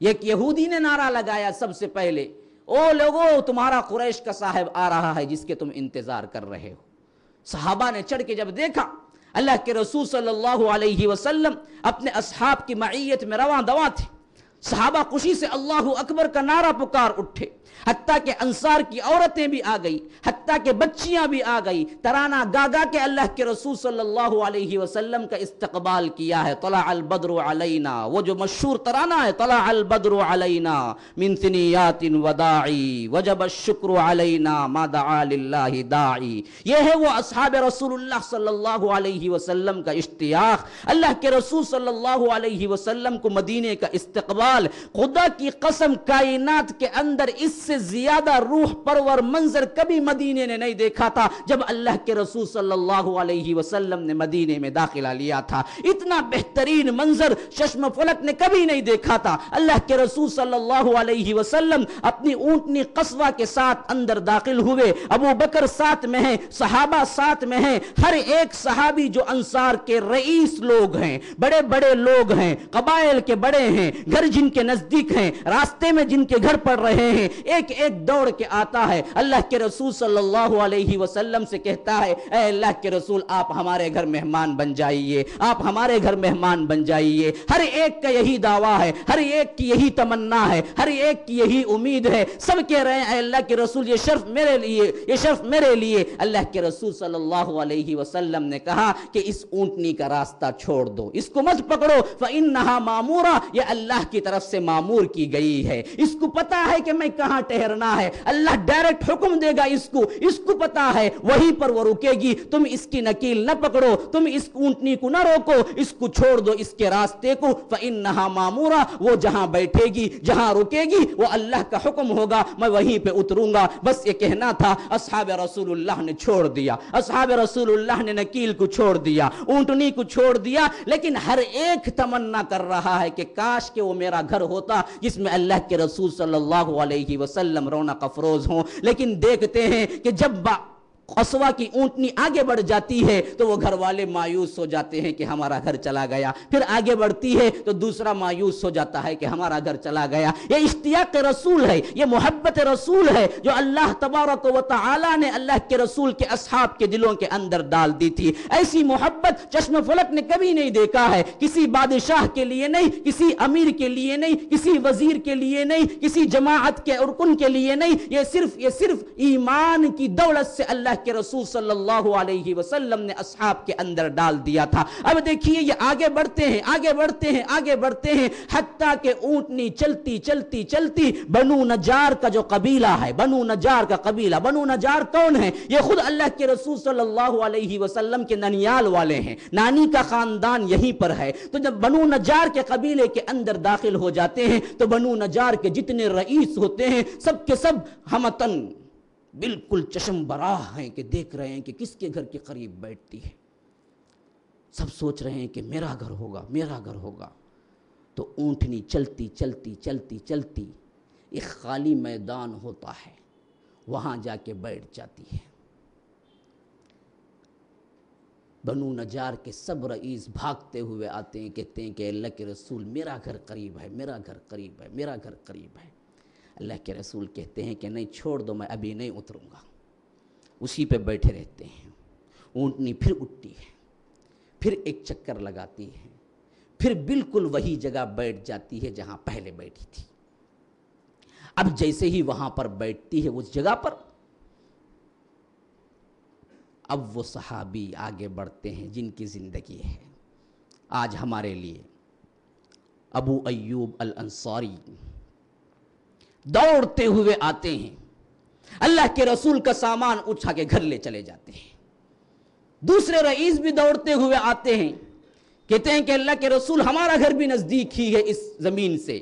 ایک یہودی نے نعرہ لگایا سب سے پہلے، او لوگو تمہارا قریش کا صاحب آ رہا ہے جس کے تم انتظار کر رہے ہو۔ صحابہ نے چڑھ کے جب دیکھا اللہ کے رسول صلی اللہ علیہ وسلم اپنے اصحاب کی معیت میں رواں دواں تھے، صحابہ خوشی سے اللہ اکبر کا نعرہ پکار اٹھے، حتیٰ کہ انصار کی عورتیں بھی آ گئی، حتیٰ کہ بچیاں بھی آ گئی، ترانہ گاگا کے اللہ کے رسول صلی اللہ علیہ وسلم کا استقبال کیا ہے۔ طلع البدر علینا، وہ جو مشہور ترانہ ہے، طلع البدر علینا من ثنیات وداعی وجب الشکر علینا ما دعا للہ داعی۔ یہ ہے وہ اصحاب رسول اللہ صلی اللہ علیہ وسلم کا اشتیاق، اللہ کے رسول صلی اللہ علیہ وسلم کو مدینے کا استقبال۔ خدا کی قسم کائنات کے اندر اس سے زیادہ روح پرور منظر کبھی مدینے نے نہیں دیکھا تھا جب اللہ کے رسول صلی اللہ علیہ وسلم نے مدینے میں داخلہ لیا تھا۔ اتنا بہترین منظر چشم فلک نے کبھی نہیں دیکھا تھا۔ اللہ کے رسول صلی اللہ علیہ وسلم اپنی اونٹنی قصوہ کے ساتھ اندر داخل ہوئے، ابو بکر ساتھ میں ہیں، صحابہ ساتھ میں ہیں، ہر ایک صحابی جو انصار کے رئیس لوگ ہیں، بڑے بڑے لوگ ہیں، قبائل کے بڑے ہیں، گھر جن کے نزدیک ہیں، راستے میں جن کے گھر پڑ رہے ہیں، ایک ایک دوڑ کے آتا ہے، اللہ کے رسول صلی اللہ علیہ وسلم سے کہتا ہے اے اللہ کے رسول آپ ہمارے گھر مہمان بن جائیے، آپ ہمارے گھر مہمان بن جائیے۔ ہر ایک کا یہی دعویٰ ہے، ہر ایک کی یہی تمنا ہے، ہر ایک کی یہی امید ہے، سب کہہ رہے ہیں اے اللہ کے رسول یہ شرف میرے لیے، یہ شرف میرے لیے۔ اللہ کے رسول صلی اللہ علیہ وسلم نے کہا کہ اس اونٹنی کا راستہ چھوڑ دو، اس کو مت پکڑو، فإنہا مامورہ، یہ اللہ کی طرف سے مامور کی گئی ہے، اس کو پتا ہے کہ میں کہاں ٹھہرنا ہے، اللہ ڈائریکٹ حکم دے گا اس کو پتا ہے، وہیں پر وہ رکے گی، تم اس کی نکیل نہ پکڑو، تم اس اونٹنی کو نہ روکو، اس کو چھوڑ دو اس کے راستے کو، فإنہا مامورہ، وہ جہاں بیٹھے گی جہاں رکے گی وہ اللہ کا حکم ہوگا، میں وہیں پہ اتروں گا۔ بس یہ کہنا تھا، اصحاب رسول اللہ نے چھوڑ دیا، اصحاب رسول اللہ نے نکیل کو چھوڑ دیا، اونٹنی کو چھوڑ دیا، لیکن ہر ایک تمنا کر رہا ہے کہ کاش کہ وہ میرا گھر ہوتا جس میں اللہ کے رسول صلی اللہ علیہ وسلم رونق افروز ہوں۔ لیکن دیکھتے ہیں کہ جب قصوہ کی اونٹنی آگے بڑھ جاتی ہے تو وہ گھر والے مایوس ہو جاتے ہیں کہ ہمارا گھر چلا گیا، پھر آگے بڑھتی ہے تو دوسرا مایوس ہو جاتا ہے کہ ہمارا گھر چلا گیا۔ یہ اشتیاق رسول ہے، یہ محبت رسول ہے جو اللہ تبارک و تعالی نے اللہ کے رسول کے اصحاب کے دلوں کے اندر ڈال دی تھی۔ ایسی محبت چشم فلک نے کبھی نہیں دیکھا ہے، کسی بادشاہ کے لیے نہیں، کسی امیر کے لیے نہیں، کسی وزیر کے لیے نہیں، کسی جماعت کے رکن کے لیے نہیں، یہ صرف ایمان کی دولت سے اللہ کے رسول صلی اللہ علیہ وسلم نے اصحاب کے اندر ڈال دیا تھا۔ اب دیکھیے یہ آگے بڑھتے ہیں، آگے بڑھتے ہیں، آگے بڑھتے ہیں، حتیٰ کہ اونٹنی چلتی چلتی چلتی بنو نجار کا جو قبیلہ ہے، بنو نجار کا قبیلہ، بنو نجار کون ہے؟ یہ خود اللہ کے رسول صلی اللہ علیہ وسلم کے ننیال والے ہیں، نانی کا خاندان یہیں پر ہے۔ تو جب بنو نجار کے قبیلے کے اندر داخل ہو جاتے ہیں تو بنو نجار کے جتنے رئیس ہوتے ہیں سب کے سب ہمتن بالکل چشم براہ ہیں کہ دیکھ رہے ہیں کہ کس کے گھر کے قریب بیٹھتی ہے، سب سوچ رہے ہیں کہ میرا گھر ہوگا، میرا گھر ہوگا۔ تو اونٹنی چلتی چلتی چلتی چلتی ایک خالی میدان ہوتا ہے، وہاں جا کے بیٹھ جاتی ہے۔ بنو نجار کے سب رئیس بھاگتے ہوئے آتے ہیں، کہتے ہیں کہ اللہ کے رسول میرا گھر قریب ہے، میرا گھر قریب ہے، میرا گھر قریب ہے۔ اللہ کے رسول کہتے ہیں کہ نہیں، چھوڑ دو، میں ابھی نہیں اتروں گا۔ اسی پہ بیٹھے رہتے ہیں۔ اونٹنی پھر اٹھتی ہے، پھر ایک چکر لگاتی ہے، پھر بالکل وہی جگہ بیٹھ جاتی ہے جہاں پہلے بیٹھی تھی۔ اب جیسے ہی وہاں پر بیٹھتی ہے اس جگہ پر، اب وہ صحابی آگے بڑھتے ہیں جن کی زندگی ہے آج ہمارے لیے۔ ابو ایوب الانصاری دوڑتے ہوئے آتے ہیں، اللہ کے رسول کا سامان اٹھا کے گھر لے چلے جاتے ہیں۔ دوسرے رئیس بھی دوڑتے ہوئے آتے ہیں، کہتے ہیں کہ اللہ کے رسول ہمارا گھر بھی نزدیک ہی ہے اس زمین سے۔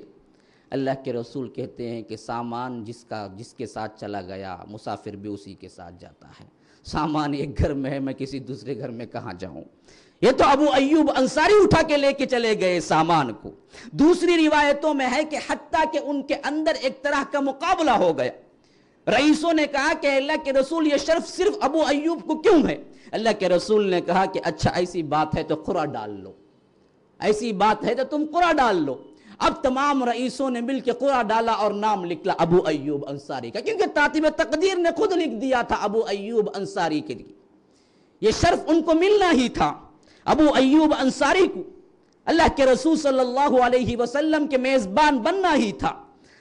اللہ کے رسول کہتے ہیں کہ سامان جس کے ساتھ چلا گیا، مسافر بھی اسی کے ساتھ جاتا ہے۔ سامان ایک گھر میں ہے، میں کسی دوسرے گھر میں کہاں جاؤں؟ یہ تو ابو ایوب انصاری اٹھا کے لے کے چلے گئے سامان کو۔ دوسری روایتوں میں ہے کہ حتیٰ کہ ان کے اندر ایک طرح کا مقابلہ ہو گیا۔ رئیسوں نے کہا کہ اللہ کے رسول یہ شرف صرف ابو ایوب کو کیوں ہے؟ اللہ کے رسول نے کہا کہ اچھا ایسی بات ہے تو قرعہ ڈال لو، ایسی بات ہے تو تم قرعہ ڈال لو۔ اب تمام رئیسوں نے مل کے قرعہ ڈالا اور نام لکھلا ابو ایوب انصاری کا، کیونکہ کاتب تقدیر نے خود لکھ دیا تھا ابو ایوب انصاری کے لیے، یہ شرف ان کو ملنا ہی تھا۔ ابو ایوب انصاری کو اللہ کے رسول صلی اللہ علیہ وسلم کے میزبان بننا ہی تھا،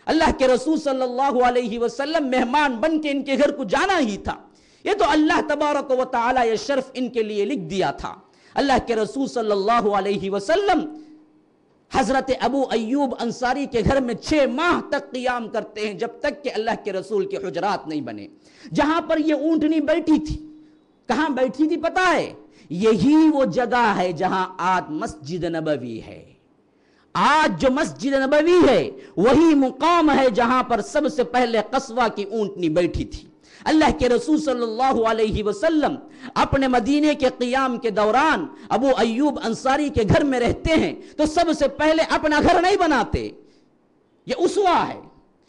اللہ کے رسول صلی اللہ علیہ وسلم مہمان بن کے ان کے گھر کو جانا ہی تھا۔ یہ تو اللہ تبارک و تعالی یہ شرف ان کے لیے لکھ دیا تھا۔ اللہ کے رسول صلی اللہ علیہ وسلم حضرت ابو ایوب انصاری کے گھر میں 6 ماہ تک قیام کرتے ہیں، جب تک کہ اللہ کے رسول کے حجرات نہیں بنے۔ جہاں پر یہ اونٹنی بیٹھی تھی، کہاں بیٹھی تھی پتہ ہے؟ یہی وہ جگہ ہے جہاں آج مسجد نبوی ہے۔ آج جو مسجد نبوی ہے وہی مقام ہے جہاں پر سب سے پہلے قصوہ کی اونٹنی بیٹھی تھی۔ اللہ کے رسول صلی اللہ علیہ وسلم اپنے مدینے کے قیام کے دوران ابو ایوب انصاری کے گھر میں رہتے ہیں تو سب سے پہلے اپنا گھر نہیں بناتے۔ یہ اسوہ ہے،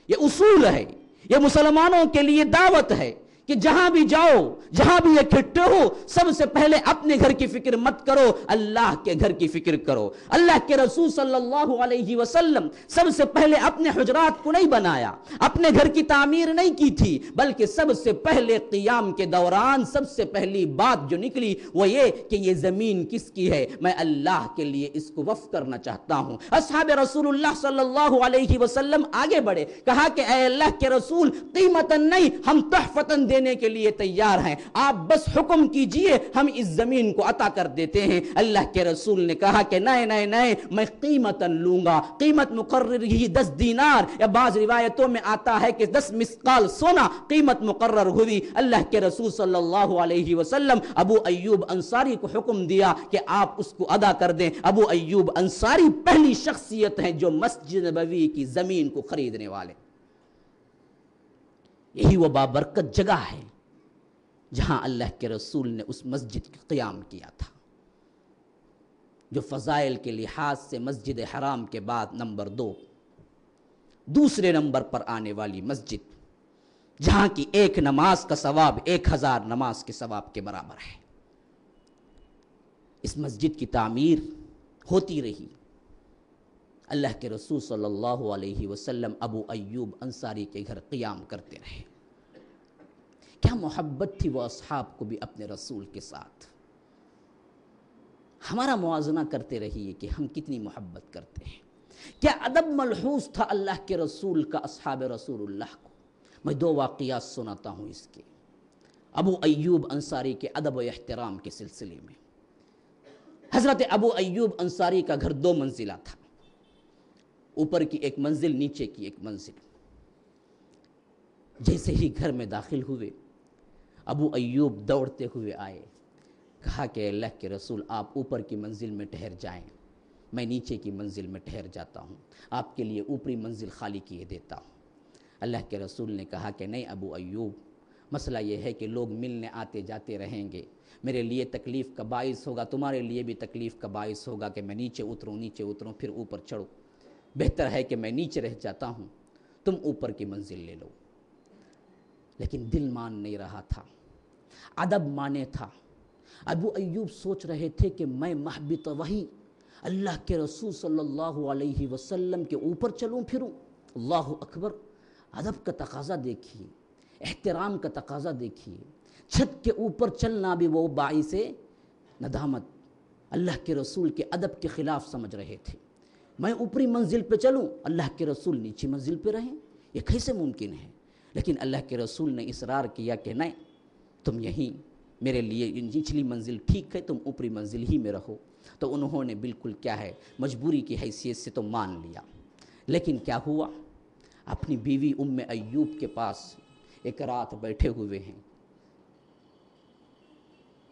یہ اصول ہے، یہ مسلمانوں کے لیے دعوت ہے کہ جہاں بھی جاؤ، جہاں بھی اکٹھے ہو، سب سے پہلے اپنے گھر کی فکر مت کرو، اللہ کے گھر کی فکر کرو۔ اللہ کے رسول صلی اللہ علیہ وسلم سب سے پہلے اپنے حجرات کو نہیں بنایا، اپنے گھر کی تعمیر نہیں کی تھی، بلکہ سب سے پہلے قیام کے دوران سب سے پہلی بات جو نکلی وہ یہ کہ یہ زمین کس کی ہے، میں اللہ کے لیے اس کو وقف کرنا چاہتا ہوں۔ اصحاب رسول اللہ صلی اللہ علیہ وسلم آگے بڑھے، کہا کہ اے اللہ کے رسول قیمتاً نہیں، ہم تحفتاً دینے کے لیے تیار ہیں، آپ بس حکم کیجئے، ہم اس زمین کو عطا کر دیتے ہیں۔ اللہ کے رسول نے کہا کہ نہیں، میں قیمتاً لوں گا۔ قیمت مقرر ہی 10 دینار، یا بعض روایتوں میں آتا ہے کہ 10 مسقال سونا قیمت مقرر ہوئی۔ اللہ کے رسول صلی اللہ علیہ وسلم ابو ایوب انصاری کو حکم دیا کہ آپ اس کو ادا کر دیں۔ ابو ایوب انصاری پہلی شخصیت ہیں جو مسجد نبوی کی زمین کو خریدنے والے۔ یہی وہ بابرکت جگہ ہے جہاں اللہ کے رسول نے اس مسجد کا قیام کیا تھا، جو فضائل کے لحاظ سے مسجد حرام کے بعد نمبر 2، دوسرے نمبر پر آنے والی مسجد جہاں کی ایک نماز کا ثواب 1000 نماز کے ثواب کے برابر ہے۔ اس مسجد کی تعمیر ہوتی رہی، اللہ کے رسول صلی اللہ علیہ وسلم ابو ایوب انصاری کے گھر قیام کرتے رہے۔ کیا محبت تھی وہ اصحاب کو بھی اپنے رسول کے ساتھ۔ ہمارا موازنہ کرتے رہیے کہ ہم کتنی محبت کرتے ہیں۔ کیا ادب ملحوظ تھا اللہ کے رسول کا اصحاب رسول اللہ کو۔ میں 2 واقعات سناتا ہوں اس کے، ابو ایوب انصاری کے ادب و احترام کے سلسلے میں۔ حضرت ابو ایوب انصاری کا گھر 2 منزلہ تھا، اوپر کی ایک منزل، نیچے کی ایک منزل۔ جیسے ہی گھر میں داخل ہوئے، ابو ایوب دوڑتے ہوئے آئے، کہا کہ اللہ کے رسول آپ اوپر کی منزل میں ٹھہر جائیں، میں نیچے کی منزل میں ٹھہر جاتا ہوں، آپ کے لیے اوپری منزل خالی کیے دیتا ہوں۔ اللہ کے رسول نے کہا کہ نہیں ابو ایوب، مسئلہ یہ ہے کہ لوگ ملنے آتے جاتے رہیں گے، میرے لیے تکلیف کا باعث ہوگا، تمہارے لیے بھی تکلیف کا باعث ہوگا کہ میں نیچے اتروں پھر اوپر چڑھوں، بہتر ہے کہ میں نیچے رہ جاتا ہوں، تم اوپر کی منزل لے لو۔ لیکن دل مان نہیں رہا تھا، ادب مانے تھا۔ ابو ایوب سوچ رہے تھے کہ میں محبت وحی اللہ کے رسول صلی اللہ علیہ وسلم کے اوپر چلوں پھروں۔ اللہ اکبر، ادب کا تقاضا دیکھیے، احترام کا تقاضا دیکھیے۔ چھت کے اوپر چلنا بھی وہ باعث ندامت، اللہ کے رسول کے ادب کے خلاف سمجھ رہے تھے۔ میں اوپری منزل پہ چلوں، اللہ کے رسول نیچی منزل پہ رہیں، یہ کیسے ممکن ہے؟ لیکن اللہ کے رسول نے اصرار کیا کہ نہیں، تم یہیں میرے لیے نچلی منزل ٹھیک ہے، تم اوپری منزل ہی میں رہو۔ تو انہوں نے بالکل کیا ہے مجبوری کی حیثیت سے تو مان لیا۔ لیکن کیا ہوا، اپنی بیوی ام ایوب کے پاس ایک رات بیٹھے ہوئے ہیں،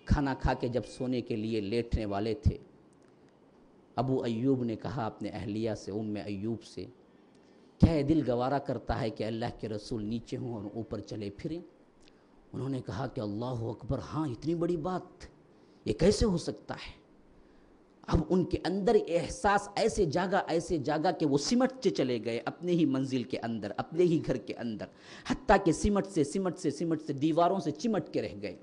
کھانا کھا کے جب سونے کے لیے لیٹنے والے تھے، ابو ایوب نے کہا اپنے اہلیہ سے، ام ایوب سے، کیا یہ دل گوارا کرتا ہے کہ اللہ کے رسول نیچے ہوں اور اوپر چلے پھریں؟ انہوں نے کہا کہ اللہ اکبر، ہاں اتنی بڑی بات، یہ کیسے ہو سکتا ہے؟ اب ان کے اندر احساس ایسے جاگا کہ وہ سمٹتے چلے گئے اپنے ہی منزل کے اندر، اپنے ہی گھر کے اندر، حتیٰ کہ سمٹ سے دیواروں سے چمٹ کے رہ گئے،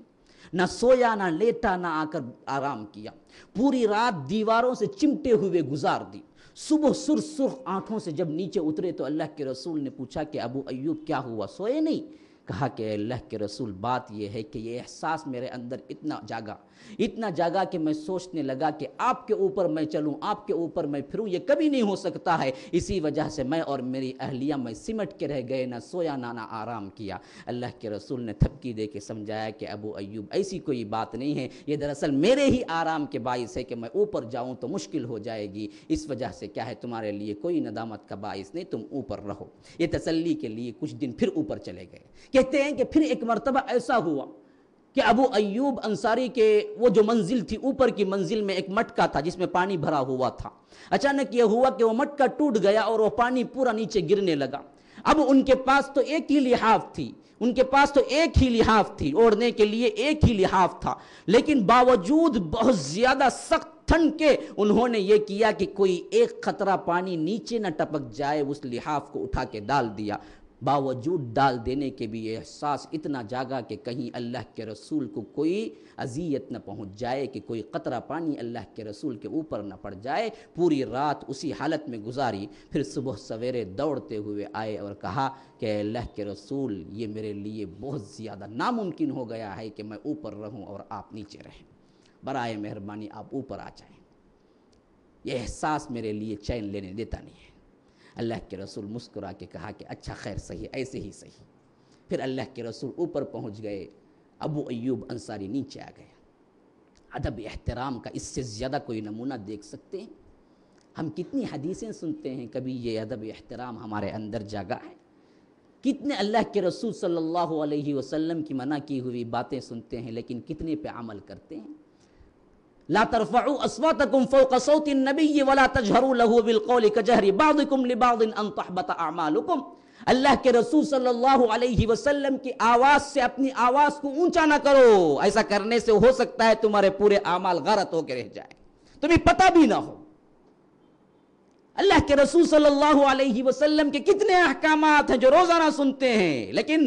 نہ سویا نہ لیٹا نہ آ کر آرام کیا، پوری رات دیواروں سے چمٹے ہوئے گزار دی۔ صبح سرخ آنکھوں سے جب نیچے اترے تو اللہ کے رسول نے پوچھا کہ ابو ایوب کیا ہوا، سوئے نہیں؟ کہا کہ اللہ کے رسول بات یہ ہے کہ یہ احساس میرے اندر اتنا جاگا کہ میں سوچنے لگا کہ آپ کے اوپر میں چلوں، آپ کے اوپر میں پھروں، یہ کبھی نہیں ہو سکتا ہے، اسی وجہ سے میں اور میری اہلیہ میں سمٹ کے رہ گئے، نہ سویا نہ آرام کیا۔ اللہ کے رسول نے تھپکی دے کے سمجھایا کہ ابو ایوب ایسی کوئی بات نہیں ہے، یہ دراصل میرے ہی آرام کے باعث ہے کہ میں اوپر جاؤں تو مشکل ہو جائے گی، اس وجہ سے کیا ہے تمہارے لیے کوئی ندامت کا باعث نہیں، تم اوپر رہو۔ یہ تسلی کے لیے کچھ دن پھر اوپر چلے گئے۔ کہتے ہیں کہ پھر ایک مرتبہ ایسا ہوا کہ ابو ایوب انصاری کے وہ جو منزل تھی، اوپر کی منزل میں ایک مٹکا تھا جس میں پانی بھرا ہوا تھا۔ اچانک یہ ہوا کہ وہ مٹکا ٹوٹ گیا اور وہ پانی پورا نیچے گرنے لگا۔ اب ان کے پاس تو ایک ہی لحاف تھی، اوڑھنے کے لیے ایک ہی لحاف تھا، لیکن باوجود بہت زیادہ سخت ٹھنڈ کے انہوں نے یہ کیا کہ کوئی ایک قطرہ پانی نیچے نہ ٹپک جائے، اس لحاف کو اٹھا کے ڈال دیا۔ باوجود ڈال دینے کے بھی یہ احساس اتنا جاگا کہ کہیں اللہ کے رسول کو کوئی اذیت نہ پہنچ جائے، کہ کوئی قطرہ پانی اللہ کے رسول کے اوپر نہ پڑ جائے۔ پوری رات اسی حالت میں گزاری، پھر صبح سویرے دوڑتے ہوئے آئے اور کہا کہ اللہ کے رسول یہ میرے لیے بہت زیادہ ناممکن ہو گیا ہے کہ میں اوپر رہوں اور آپ نیچے رہیں، برائے مہربانی آپ اوپر آ جائیں، یہ احساس میرے لیے چین لینے دیتا نہیں ہے۔ اللہ کے رسول مسکرا کے کہا کہ اچھا خیر صحیح، ایسے ہی صحیح۔ پھر اللہ کے رسول اوپر پہنچ گئے، ابو ایوب انصاری نیچے آ گئے۔ ادب احترام کا اس سے زیادہ کوئی نمونہ دیکھ سکتے ہیں؟ ہم کتنی حدیثیں سنتے ہیں، کبھی یہ ادب احترام ہمارے اندر جاگا ہے؟ کتنے اللہ کے رسول صلی اللہ علیہ وسلم کی منع کی ہوئی باتیں سنتے ہیں، لیکن کتنے پہ عمل کرتے ہیں؟ لا ترفعوا اصواتكم فوق صوت النبي ولا تجهروا له بالقول كجهر بعضكم لبعض ان تحبط اعمالكم۔ اللہ کے رسول صلی اللہ علیہ وسلم کی آواز سے اپنی آواز کو اونچا نہ کرو، ایسا کرنے سے ہو سکتا ہے تمہارے پورے اعمال غارت ہو کے رہ جائے، تمہیں پتہ بھی نہ ہو۔ اللہ کے رسول صلی اللہ علیہ وسلم کے کتنے احکامات ہیں جو روزانہ سنتے ہیں، لیکن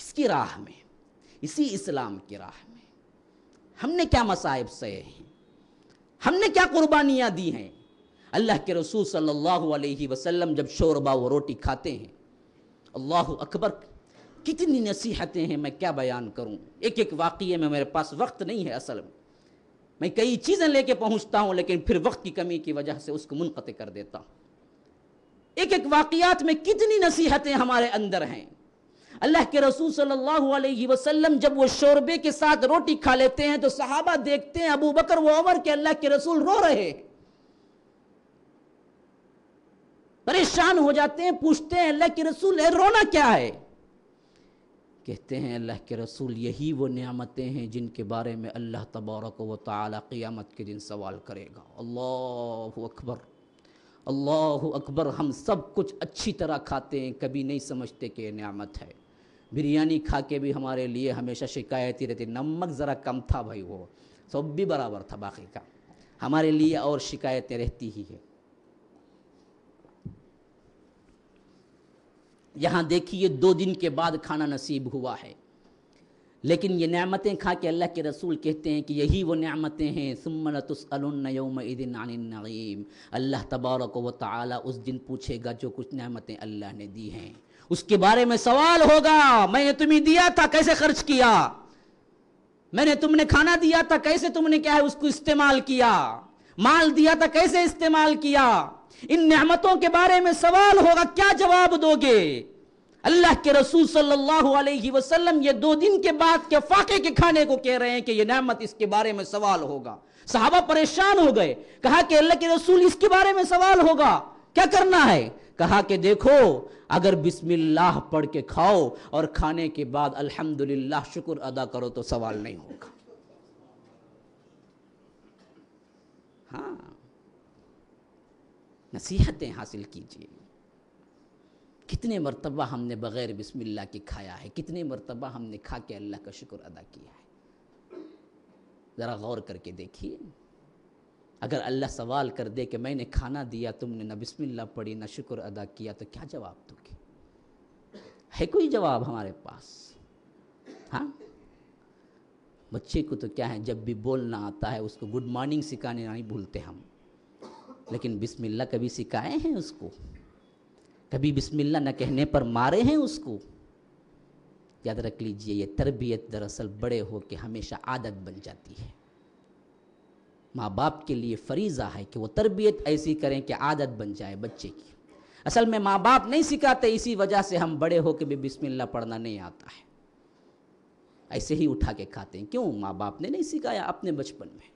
کس کی راہ میں؟ اسی اسلام کی راہ میں۔ ہم نے کیا مصائب سہے ہیں، ہم نے کیا قربانیاں دی ہیں۔ اللہ کے رسول صلی اللہ علیہ وسلم جب شوربہ و روٹی کھاتے ہیں، اللہ اکبر، کتنی نصیحتیں ہیں، میں کیا بیان کروں۔ ایک ایک واقعے میں میرے پاس وقت نہیں ہے، اصل میں کئی چیزیں لے کے پہنچتا ہوں لیکن پھر وقت کی کمی کی وجہ سے اس کو منقطع کر دیتا ہوں۔ ایک ایک واقعات میں کتنی نصیحتیں ہمارے اندر ہیں۔ اللہ کے رسول صلی اللہ علیہ وسلم جب وہ شوربے کے ساتھ روٹی کھا لیتے ہیں تو صحابہ دیکھتے ہیں ابو بکر و عمر کہ اللہ کے رسول رو رہے ہیں، پریشان ہو جاتے ہیں، پوچھتے ہیں اللہ کے رسول رونا کیا ہے؟ کہتے ہیں اللہ کے رسول یہی وہ نعمتیں ہیں جن کے بارے میں اللہ تبارک و تعالی قیامت کے دن سوال کرے گا۔ اللہ اکبر، اللہ اکبر۔ ہم سب کچھ اچھی طرح کھاتے ہیں، کبھی نہیں سمجھتے کہ یہ نعمت ہے۔ بریانی کھا کے بھی ہمارے لیے ہمیشہ شکایت ہی رہتی، نمک ذرا کم تھا بھائی، وہ سب بھی برابر تھا باقی کا، ہمارے لیے اور شکایتیں رہتی ہی ہے۔ یہاں دیکھیے 2 دن کے بعد کھانا نصیب ہوا ہے، لیکن یہ نعمتیں کھا کے اللہ کے رسول کہتے ہیں کہ یہی وہ نعمتیں ہیں، ثم لتسألن یومئذ عن النعیم۔ اللہ تبارک و تعالی اس دن پوچھے گا جو کچھ نعمتیں اللہ نے دی ہیں، اس کے بارے میں سوال ہوگا۔ میں نے تمہیں دیا تھا، کیسے خرچ کیا؟ میں نے تم نے کھانا دیا تھا، کیسے تم نے کیا ہے اس کو استعمال کیا؟ مال دیا تھا، کیسے استعمال کیا؟ ان نعمتوں کے بارے میں سوال ہوگا، کیا جواب دو گے؟ اللہ کے رسول صلی اللہ علیہ وسلم یہ 2 دن کے بعد کے فاقے کے کھانے کو کہہ رہے ہیں کہ یہ نعمت، اس کے بارے میں سوال ہوگا۔ صحابہ پریشان ہو گئے، کہا کہ اللہ کے رسول اس کے بارے میں سوال ہوگا، کیا کرنا ہے؟ کہا کہ دیکھو، اگر بسم اللہ پڑھ کے کھاؤ اور کھانے کے بعد الحمدللہ شکر ادا کرو تو سوال نہیں ہوگا۔ ہاں، نصیحتیں حاصل کیجیے۔ کتنے مرتبہ ہم نے بغیر بسم اللہ کے کھایا ہے، کتنے مرتبہ ہم نے کھا کے اللہ کا شکر ادا کیا ہے، ذرا غور کر کے دیکھیے۔ اگر اللہ سوال کر دے کہ میں نے کھانا دیا، تم نے نہ بسم اللہ پڑھی نہ شکر ادا کیا، تو کیا جواب دو گے؟ ہے کوئی جواب ہمارے پاس؟ ہاں، بچے کو تو کیا ہے، جب بھی بولنا آتا ہے اس کو گڈ مارننگ سکھانے نہیں بھولتے ہم، لیکن بسم اللہ کبھی سکھائے ہیں اس کو؟ کبھی بسم اللہ نہ کہنے پر مارے ہیں اس کو؟ یاد رکھ لیجئے، یہ تربیت دراصل بڑے ہو کے ہمیشہ عادت بن جاتی ہے۔ ماں باپ کے لیے فریضہ ہے کہ وہ تربیت ایسی کریں کہ عادت بن جائے بچے کی۔ اصل میں ماں باپ نہیں سکھاتے، اسی وجہ سے ہم بڑے ہو کے بھی بسم اللہ پڑھنا نہیں آتا ہے، ایسے ہی اٹھا کے کھاتے ہیں۔ کیوں؟ ماں باپ نے نہیں سکھایا اپنے بچپن میں۔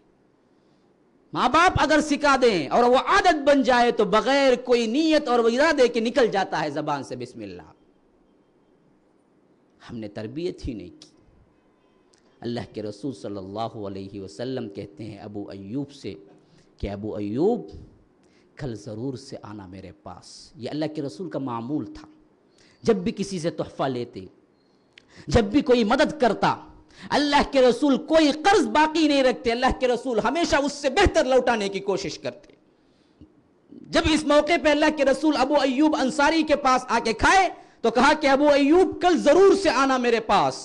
ماں باپ اگر سکھا دیں اور وہ عادت بن جائے تو بغیر کوئی نیت اور ارادے کے نکل جاتا ہے زبان سے بسم اللہ۔ ہم نے تربیت ہی نہیں کی۔ اللہ کے رسول صلی اللہ علیہ وسلم کہتے ہیں ابو ایوب سے کہ ابو ایوب کل ضرور سے آنا میرے پاس۔ یہ اللہ کے رسول کا معمول تھا، جب بھی کسی سے تحفہ لیتے، جب بھی کوئی مدد کرتا، اللہ کے رسول کوئی قرض باقی نہیں رکھتے، اللہ کے رسول ہمیشہ اس سے بہتر لوٹانے کی کوشش کرتے۔ جب اس موقع پہ اللہ کے رسول ابو ایوب انصاری کے پاس آ کے کھائے تو کہا کہ ابو ایوب کل ضرور سے آنا میرے پاس۔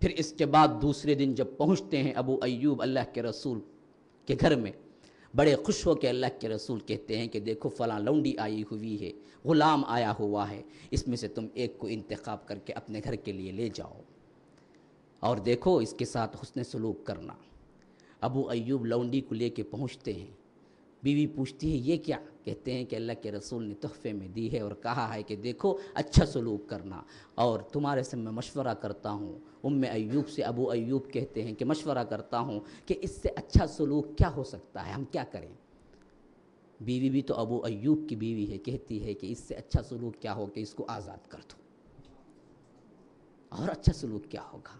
پھر اس کے بعد دوسرے دن جب پہنچتے ہیں ابو ایوب اللہ کے رسول کے گھر میں، بڑے خوش ہو کے اللہ کے رسول کہتے ہیں کہ دیکھو فلاں لونڈی آئی ہوئی ہے، غلام آیا ہوا ہے، اس میں سے تم ایک کو انتخاب کر کے اپنے گھر کے لیے لے جاؤ اور دیکھو اس کے ساتھ حسن سلوک کرنا۔ ابو ایوب لونڈی کو لے کے پہنچتے ہیں، بیوی پوچھتی ہے یہ کیا؟ کہتے ہیں کہ اللہ کے رسول نے تحفے میں دی ہے اور کہا ہے کہ دیکھو اچھا سلوک کرنا، اور تمہارے سے میں مشورہ کرتا ہوں۔ ام ایوب سے ابو ایوب کہتے ہیں کہ مشورہ کرتا ہوں کہ اس سے اچھا سلوک کیا ہو سکتا ہے، ہم کیا کریں؟ بیوی بھی تو ابو ایوب کی بیوی ہے، کہتی ہے کہ اس سے اچھا سلوک کیا ہو کہ اس کو آزاد کر دو، اور اچھا سلوک کیا ہوگا؟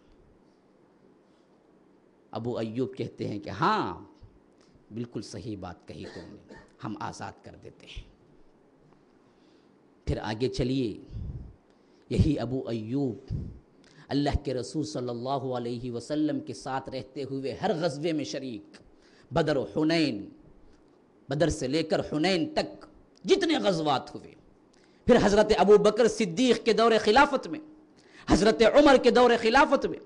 ابو ایوب کہتے ہیں کہ ہاں بالکل صحیح بات کہی تم نے، ہم آزاد کر دیتے ہیں۔ پھر آگے چلیے، یہی ابو ایوب اللہ کے رسول صلی اللہ علیہ وسلم کے ساتھ رہتے ہوئے ہر غزوے میں شریک، بدر و حنین، بدر سے لے کر حنین تک جتنے غزوات ہوئے، پھر حضرت ابو بکر صدیق کے دور خلافت میں حضرت عمر کے دور خلافت میں،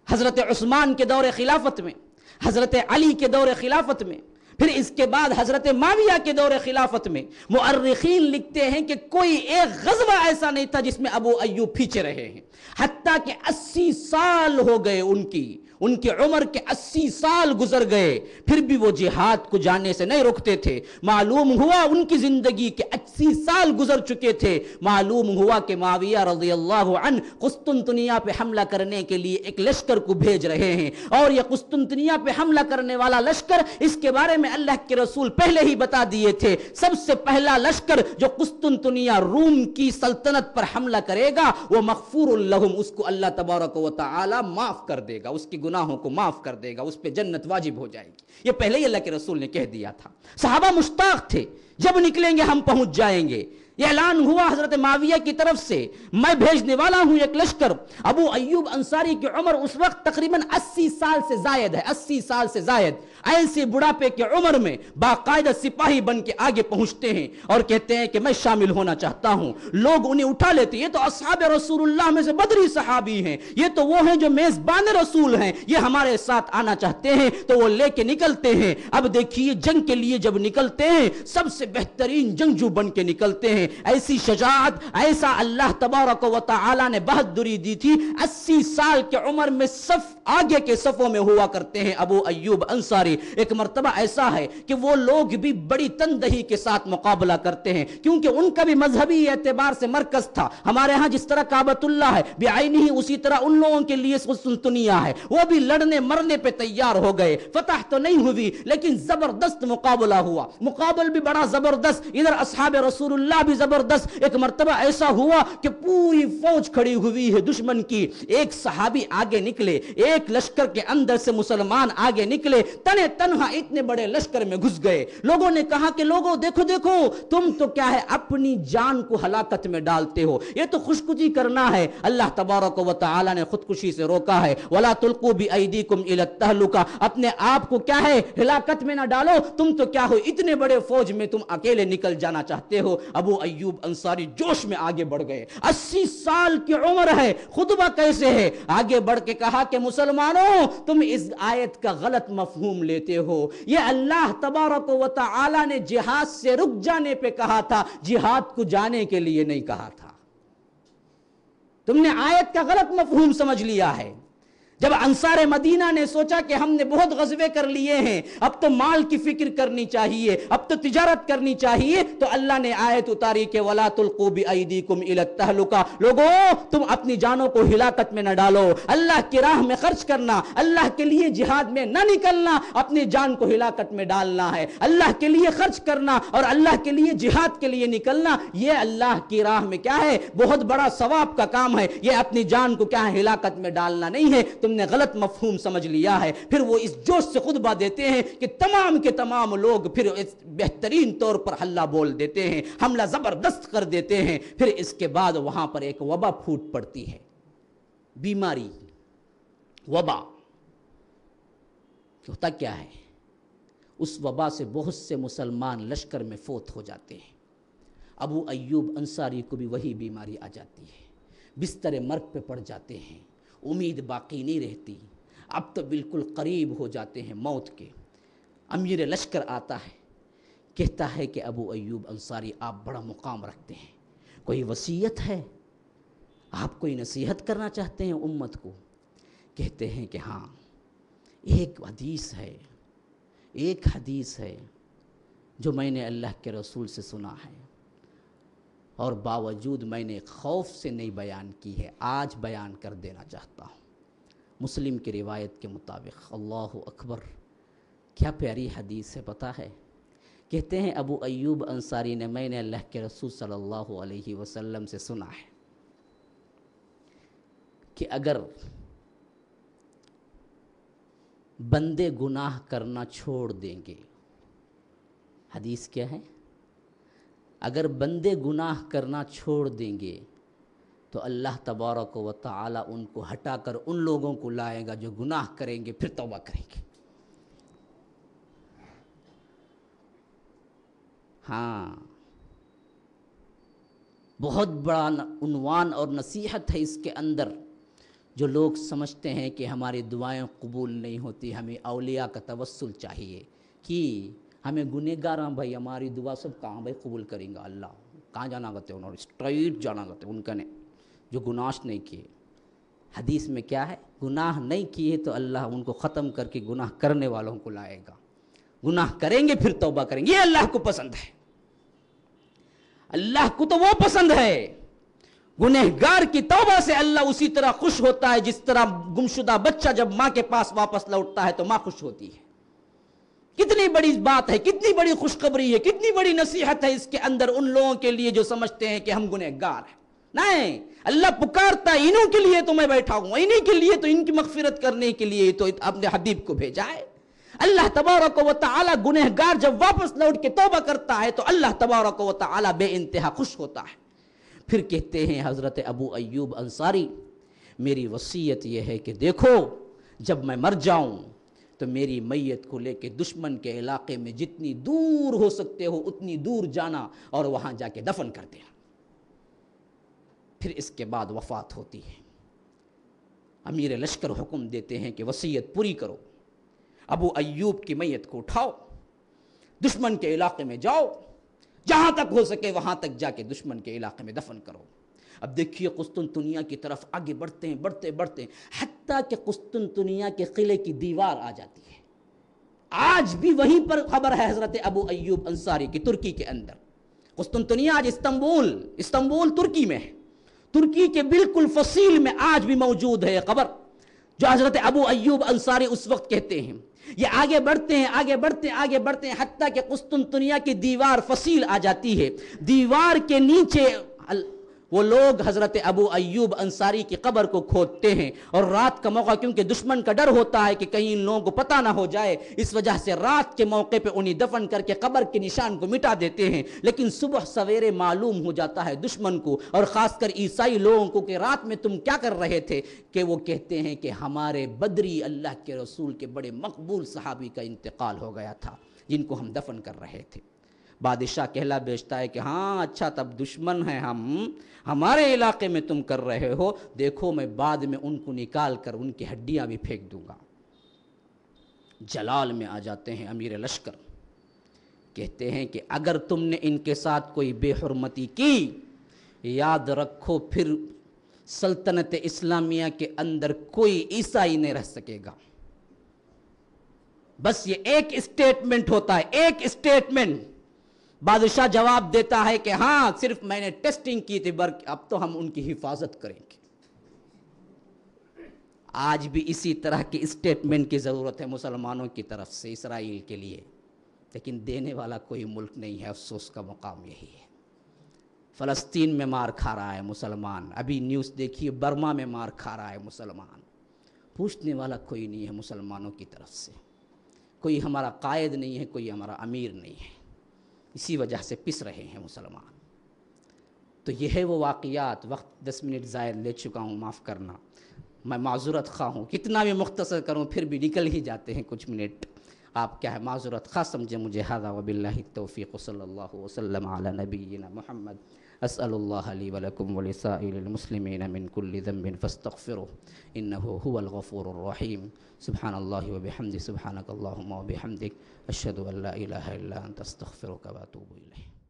حضرت عثمان کے دور خلافت میں، حضرت علی کے دور خلافت میں، پھر اس کے بعد حضرت معاویہ کے دور خلافت میں مؤرخین لکھتے ہیں کہ کوئی ایک غزوہ ایسا نہیں تھا جس میں ابو ایوب پیچھے رہے ہیں، حتیٰ کہ 80 سال ہو گئے ان کی عمر کے 80 سال گزر گئے، پھر بھی وہ جہاد کو جانے سے نہیں رکتے تھے۔ معلوم ہوا ان کی زندگی کے 80 سال گزر چکے تھے، معلوم ہوا کہ معاویہ رضی اللہ عنہ قسطنطنیہ پہ حملہ کرنے کے لیے ایک لشکر کو بھیج رہے ہیں، اور یہ قسطنطنیہ پہ حملہ کرنے والا لشکر، اس کے بارے میں اللہ کے رسول پہلے ہی بتا دیے تھے، سب سے پہلا لشکر جو قسطنطنیہ روم کی سلطنت پر حملہ کرے گا وہ مغفور لہم، اس کو اللہ تبارک و تعالی معاف کر دے گا، اس کی گناہوں کو معاف کر دے گا، اس پہ جنت واجب ہو جائے گی۔ یہ پہلے ہی اللہ کے رسول نے کہہ دیا تھا۔ صحابہ مشتاق تھے، جب نکلیں گے ہم پہنچ جائیں گے۔ یہ اعلان ہوا حضرت معاویہ کی طرف سے، میں بھیجنے والا ہوں ایک لشکر۔ ابو ایوب انصاری کی عمر اس وقت تقریباً 80 سال سے زائد ہے، 80 سال سے زائد، ایسے بڑھاپے کی عمر میں باقاعدہ سپاہی بن کے آگے پہنچتے ہیں اور کہتے ہیں کہ میں شامل ہونا چاہتا ہوں۔ لوگ انہیں اٹھا لیتے، یہ تو اصحاب رسول اللہ میں سے بدری صحابی ہیں، یہ تو وہ ہیں جو میزبان رسول ہیں، یہ ہمارے ساتھ آنا چاہتے ہیں، تو وہ لے کے نکلتے ہیں۔ اب دیکھیے جنگ کے لیے جب نکلتے ہیں سب سے بہترین جنگجو بن کے نکلتے ہیں، ایسی شجاعت، ایسا اللہ تبارک و تعالی نے بہادری دی تھی۔ 80 سال کی عمر میں صف آگے کے صفوں میں ہوا کرتے ہیں ابو ایوب انصاری۔ ایک مرتبہ ایسا ہے کہ وہ لوگ بھی بڑی تندہی کے ساتھ مقابلہ کرتے ہیں، کیونکہ ان کا بھی مذہبی اعتبار سے مرکز تھا۔ ہمارے ہاں جس طرح کعبۃ اللہ ہے بعینہ ہی، اسی طرح ان لوگوں کے لیے قسطنطنیہ ہے، وہ بھی لڑنے مرنے پہ تیار ہو گئے۔ فتح تو نہیں ہوئی لیکن زبردست مقابلہ ہوا، مقابل بھی بڑا زبردست، ادھر اصحاب رسول اللہ بھی زبردست۔ ایک مرتبہ ایسا ہوا کہ پوری فوج کھڑی ہوئی ہے دشمن کی، ایک صحابی آگے نکلے، ایک لشکر کے اندر سے مسلمان آگے نکلے، تنے تنہا اتنے بڑے لشکر میں گھس گئے۔ لوگوں نے کہا کہ لوگوں دیکھو دیکھو، تم تو کیا ہے اپنی جان کو ہلاکت میں ڈالتے ہو، یہ تو خودکشی کرنا ہے۔ اللہ تبارک و تعالی نے خودکشی سے روکا ہے، وَلَا تُلْقُوا بِأَيْدِيكُمْ إِلَى التَّهْلُكَةِ، اپنے آپ کو کیا ہے ہلاکت میں نہ ڈالو، تم تو کیا ہو اتنے بڑے فوج میں تم اکیلے نکل جانا چاہتے ہو۔ ابو ایوب انصاری جوش میں آگے بڑھ گئے، 80 سال کی عمر ہے، خطبہ کیسے ہے، آگے بڑھ کے کہا کہ مسلمانوں تم اس آیت کا غلط مفہوم لیتے ہو، یہ اللہ تبارک و تعالی نے جہاد سے رک جانے پہ کہا تھا، جہاد کو جانے کے لیے نہیں کہا تھا۔ تم نے آیت کا غلط مفہوم سمجھ لیا ہے۔ جب انصار مدینہ نے سوچا کہ ہم نے بہت غزوے کر لیے ہیں، اب تو مال کی فکر کرنی چاہیے، اب تو تجارت کرنی چاہیے، تو اللہ نے آیت اتاری کہ وَلَا تُلْقُوا بِأَيْدِيكُمْ إِلَى التَّهْلُكَةِ، لوگوں تم اپنی جانوں کو ہلاکت میں نہ ڈالو، اللہ کی راہ میں خرچ کرنا، اللہ کے لیے جہاد میں نہ نکلنا، اپنی جان کو ہلاکت میں ڈالنا ہے، اللہ کے لیے خرچ کرنا اور اللہ کے لیے جہاد کے لیے نکلنا، یہ اللہ کی راہ میں کیا ہے بہت بڑا ثواب کا کام ہے، یہ اپنی جان کو کیا ہے ہلاکت میں ڈالنا نہیں ہے، تم نے غلط مفہوم سمجھ لیا ہے۔ پھر وہ اس جوش سے خطبہ دیتے ہیں کہ تمام کے تمام لوگ پھر بہترین طور پر حلہ بول دیتے ہیں، حملہ زبردست کر دیتے ہیں۔ پھر اس کے بعد وہاں پر ایک وبا پھوٹ پڑتی ہے، بیماری، وبا۔ ہوتا کیا ہے، اس وبا سے بہت سے مسلمان لشکر میں فوت ہو جاتے ہیں۔ ابو ایوب انصاری کو بھی وہی بیماری آ جاتی ہے، بستر مرگ پہ پڑ جاتے ہیں، امید باقی نہیں رہتی، اب تو بالکل قریب ہو جاتے ہیں موت کے۔ امیر لشکر آتا ہے، کہتا ہے کہ ابو ایوب انصاری آپ بڑا مقام رکھتے ہیں، کوئی وصیت ہے، آپ کوئی نصیحت کرنا چاہتے ہیں امت کو؟ کہتے ہیں کہ ہاں، ایک حدیث ہے جو میں نے اللہ کے رسول سے سنا ہے، اور باوجود میں نے خوف سے نہیں بیان کی ہے، آج بیان کر دینا چاہتا ہوں۔ مسلم کی روایت کے مطابق، اللہ اکبر، کیا پیاری حدیث ہے پتہ ہے؟ کہتے ہیں ابو ایوب انصاری نے، میں نے اللہ کے رسول صلی اللہ علیہ وسلم سے سنا ہے کہ اگر بندے گناہ کرنا چھوڑ دیں گے، حدیث کیا ہے؟ اگر بندے گناہ کرنا چھوڑ دیں گے تو اللہ تبارک و تعالی ان کو ہٹا کر ان لوگوں کو لائے گا جو گناہ کریں گے پھر توبہ کریں گے۔ ہاں، بہت بڑا عنوان اور نصیحت ہے اس کے اندر جو لوگ سمجھتے ہیں کہ ہماری دعائیں قبول نہیں ہوتی، ہمیں اولیاء کا توسل چاہیے کہ ہمیں گنہگاراں بھائی ہماری دعا سب کہاں بھائی قبول کریں گا، اللہ کہاں جانا کرتے انہوں نے اسٹرائٹ جانا کرتے ان کا نے جو گناہ نہیں کیے۔ حدیث میں کیا ہے؟ گناہ نہیں کیے تو اللہ ان کو ختم کر کے گناہ کرنے والوں کو لائے گا، گناہ کریں گے پھر توبہ کریں گے، یہ اللہ کو پسند ہے۔ اللہ کو تو وہ پسند ہے، گنہگار کی توبہ سے اللہ اسی طرح خوش ہوتا ہے جس طرح گمشدہ بچہ جب ماں کے پاس واپس لوٹتا ہے تو ماں خوش ہوتی ہے۔ کتنی بڑی بات ہے، کتنی بڑی خوشخبری ہے، کتنی بڑی نصیحت ہے اس کے اندر ان لوگوں کے لیے جو سمجھتے ہیں کہ ہم گنہگار ہیں۔ نہیں، اللہ پکارتا ہے انہوں کے لیے تو میں بیٹھا ہوں، انہی کے لیے تو ان کی مغفرت کرنے کے لیے تو اپنے حبیب کو بھیجا ہے۔ اللہ تبارک و تعالی گنہگار جب واپس لوٹ کے توبہ کرتا ہے تو اللہ تبارک و تعالی بے انتہا خوش ہوتا ہے۔ پھر کہتے ہیں حضرت ابو ایوب انصاری، میری وصیت یہ ہے کہ دیکھو جب میں مر جاؤں تو میری میت کو لے کے دشمن کے علاقے میں جتنی دور ہو سکتے ہو اتنی دور جانا اور وہاں جا کے دفن کر دینا۔ پھر اس کے بعد وفات ہوتی ہے، امیر لشکر حکم دیتے ہیں کہ وصیت پوری کرو، ابو ایوب کی میت کو اٹھاؤ، دشمن کے علاقے میں جاؤ، جہاں تک ہو سکے وہاں تک جا کے دشمن کے علاقے میں دفن کرو۔ اب دیکھیے قسطنطنیہ کی طرف آگے بڑھتے ہیں بڑھتے بڑھتے حتیٰ کہ قسطنطنیہ کے قلعے کی دیوار آ جاتی ہے۔ آج بھی وہیں پر خبر ہے حضرت ابو ایوب انصاری کی، ترکی کے اندر۔ قسطنطنیہ آج استنبول ترکی میں ہے، ترکی کے بالکل فصیل میں آج بھی موجود ہے خبر جو حضرت ابو ایوب انصاری اس وقت کہتے ہیں۔ یہ آگے بڑھتے ہیں آگے بڑھتے ہیں آگے بڑھتے ہیں حتیٰ کہ قسطنطنیہ کی دیوار فصیل آ جاتی ہے۔ دیوار کے نیچے وہ لوگ حضرت ابو ایوب انصاری کی قبر کو کھودتے ہیں، اور رات کا موقع کیونکہ دشمن کا ڈر ہوتا ہے کہ کہیں ان لوگوں کو پتہ نہ ہو جائے، اس وجہ سے رات کے موقع پہ انہیں دفن کر کے قبر کے نشان کو مٹا دیتے ہیں۔ لیکن صبح سویرے معلوم ہو جاتا ہے دشمن کو اور خاص کر عیسائی لوگوں کو کہ رات میں تم کیا کر رہے تھے، کہ وہ کہتے ہیں کہ ہمارے بدری اللہ کے رسول کے بڑے مقبول صحابی کا انتقال ہو گیا تھا جن کو ہم دفن کر رہے تھے۔ بادشاہ کہلا بیچتا ہے کہ ہاں اچھا تب دشمن ہیں ہمارے علاقے میں تم کر رہے ہو، دیکھو میں بعد میں ان کو نکال کر ان کی ہڈیاں بھی پھینک دوں گا۔ جلال میں آ جاتے ہیں امیر لشکر، کہتے ہیں کہ اگر تم نے ان کے ساتھ کوئی بے حرمتی کی، یاد رکھو پھر سلطنت اسلامیہ کے اندر کوئی عیسائی نہیں رہ سکے گا۔ بس یہ ایک اسٹیٹمنٹ ہوتا ہے، ایک اسٹیٹمنٹ۔ بادشاہ جواب دیتا ہے کہ ہاں صرف میں نے ٹیسٹنگ کی تھی، اب تو ہم ان کی حفاظت کریں گے۔ آج بھی اسی طرح کی اسٹیٹمنٹ کی ضرورت ہے مسلمانوں کی طرف سے اسرائیل کے لیے، لیکن دینے والا کوئی ملک نہیں ہے، افسوس کا مقام یہی ہے۔ فلسطین میں مار کھا رہا ہے مسلمان، ابھی نیوز دیکھیے برما میں مار کھا رہا ہے مسلمان، پوچھنے والا کوئی نہیں ہے مسلمانوں کی طرف سے، کوئی ہمارا قائد نہیں ہے، کوئی ہمارا امیر نہیں ہے، اسی وجہ سے پس رہے ہیں مسلمان۔ تو یہ ہے وہ واقعات۔ وقت 10 منٹ زائد لے چکا ہوں، معاف کرنا، میں معذرت خواہ ہوں، کتنا بھی مختصر کروں پھر بھی نکل ہی جاتے ہیں کچھ منٹ، آپ کیا ہے معذرت خواہ سمجھے مجھے۔ ھذا وباللہ التوفیق، صلی اللہ وسلم علی نبینا محمد۔ اسأل اللہ لی ولکم ولسائر المسلمین من کل ذنب فاستغفروه انه هو الغفور الرحیم۔ سبحان اللہ وبحمدہ، سبحانک اللہم وبحمدک، اشہد ان لا الہ الا انت، استغفرک واتوب الیک۔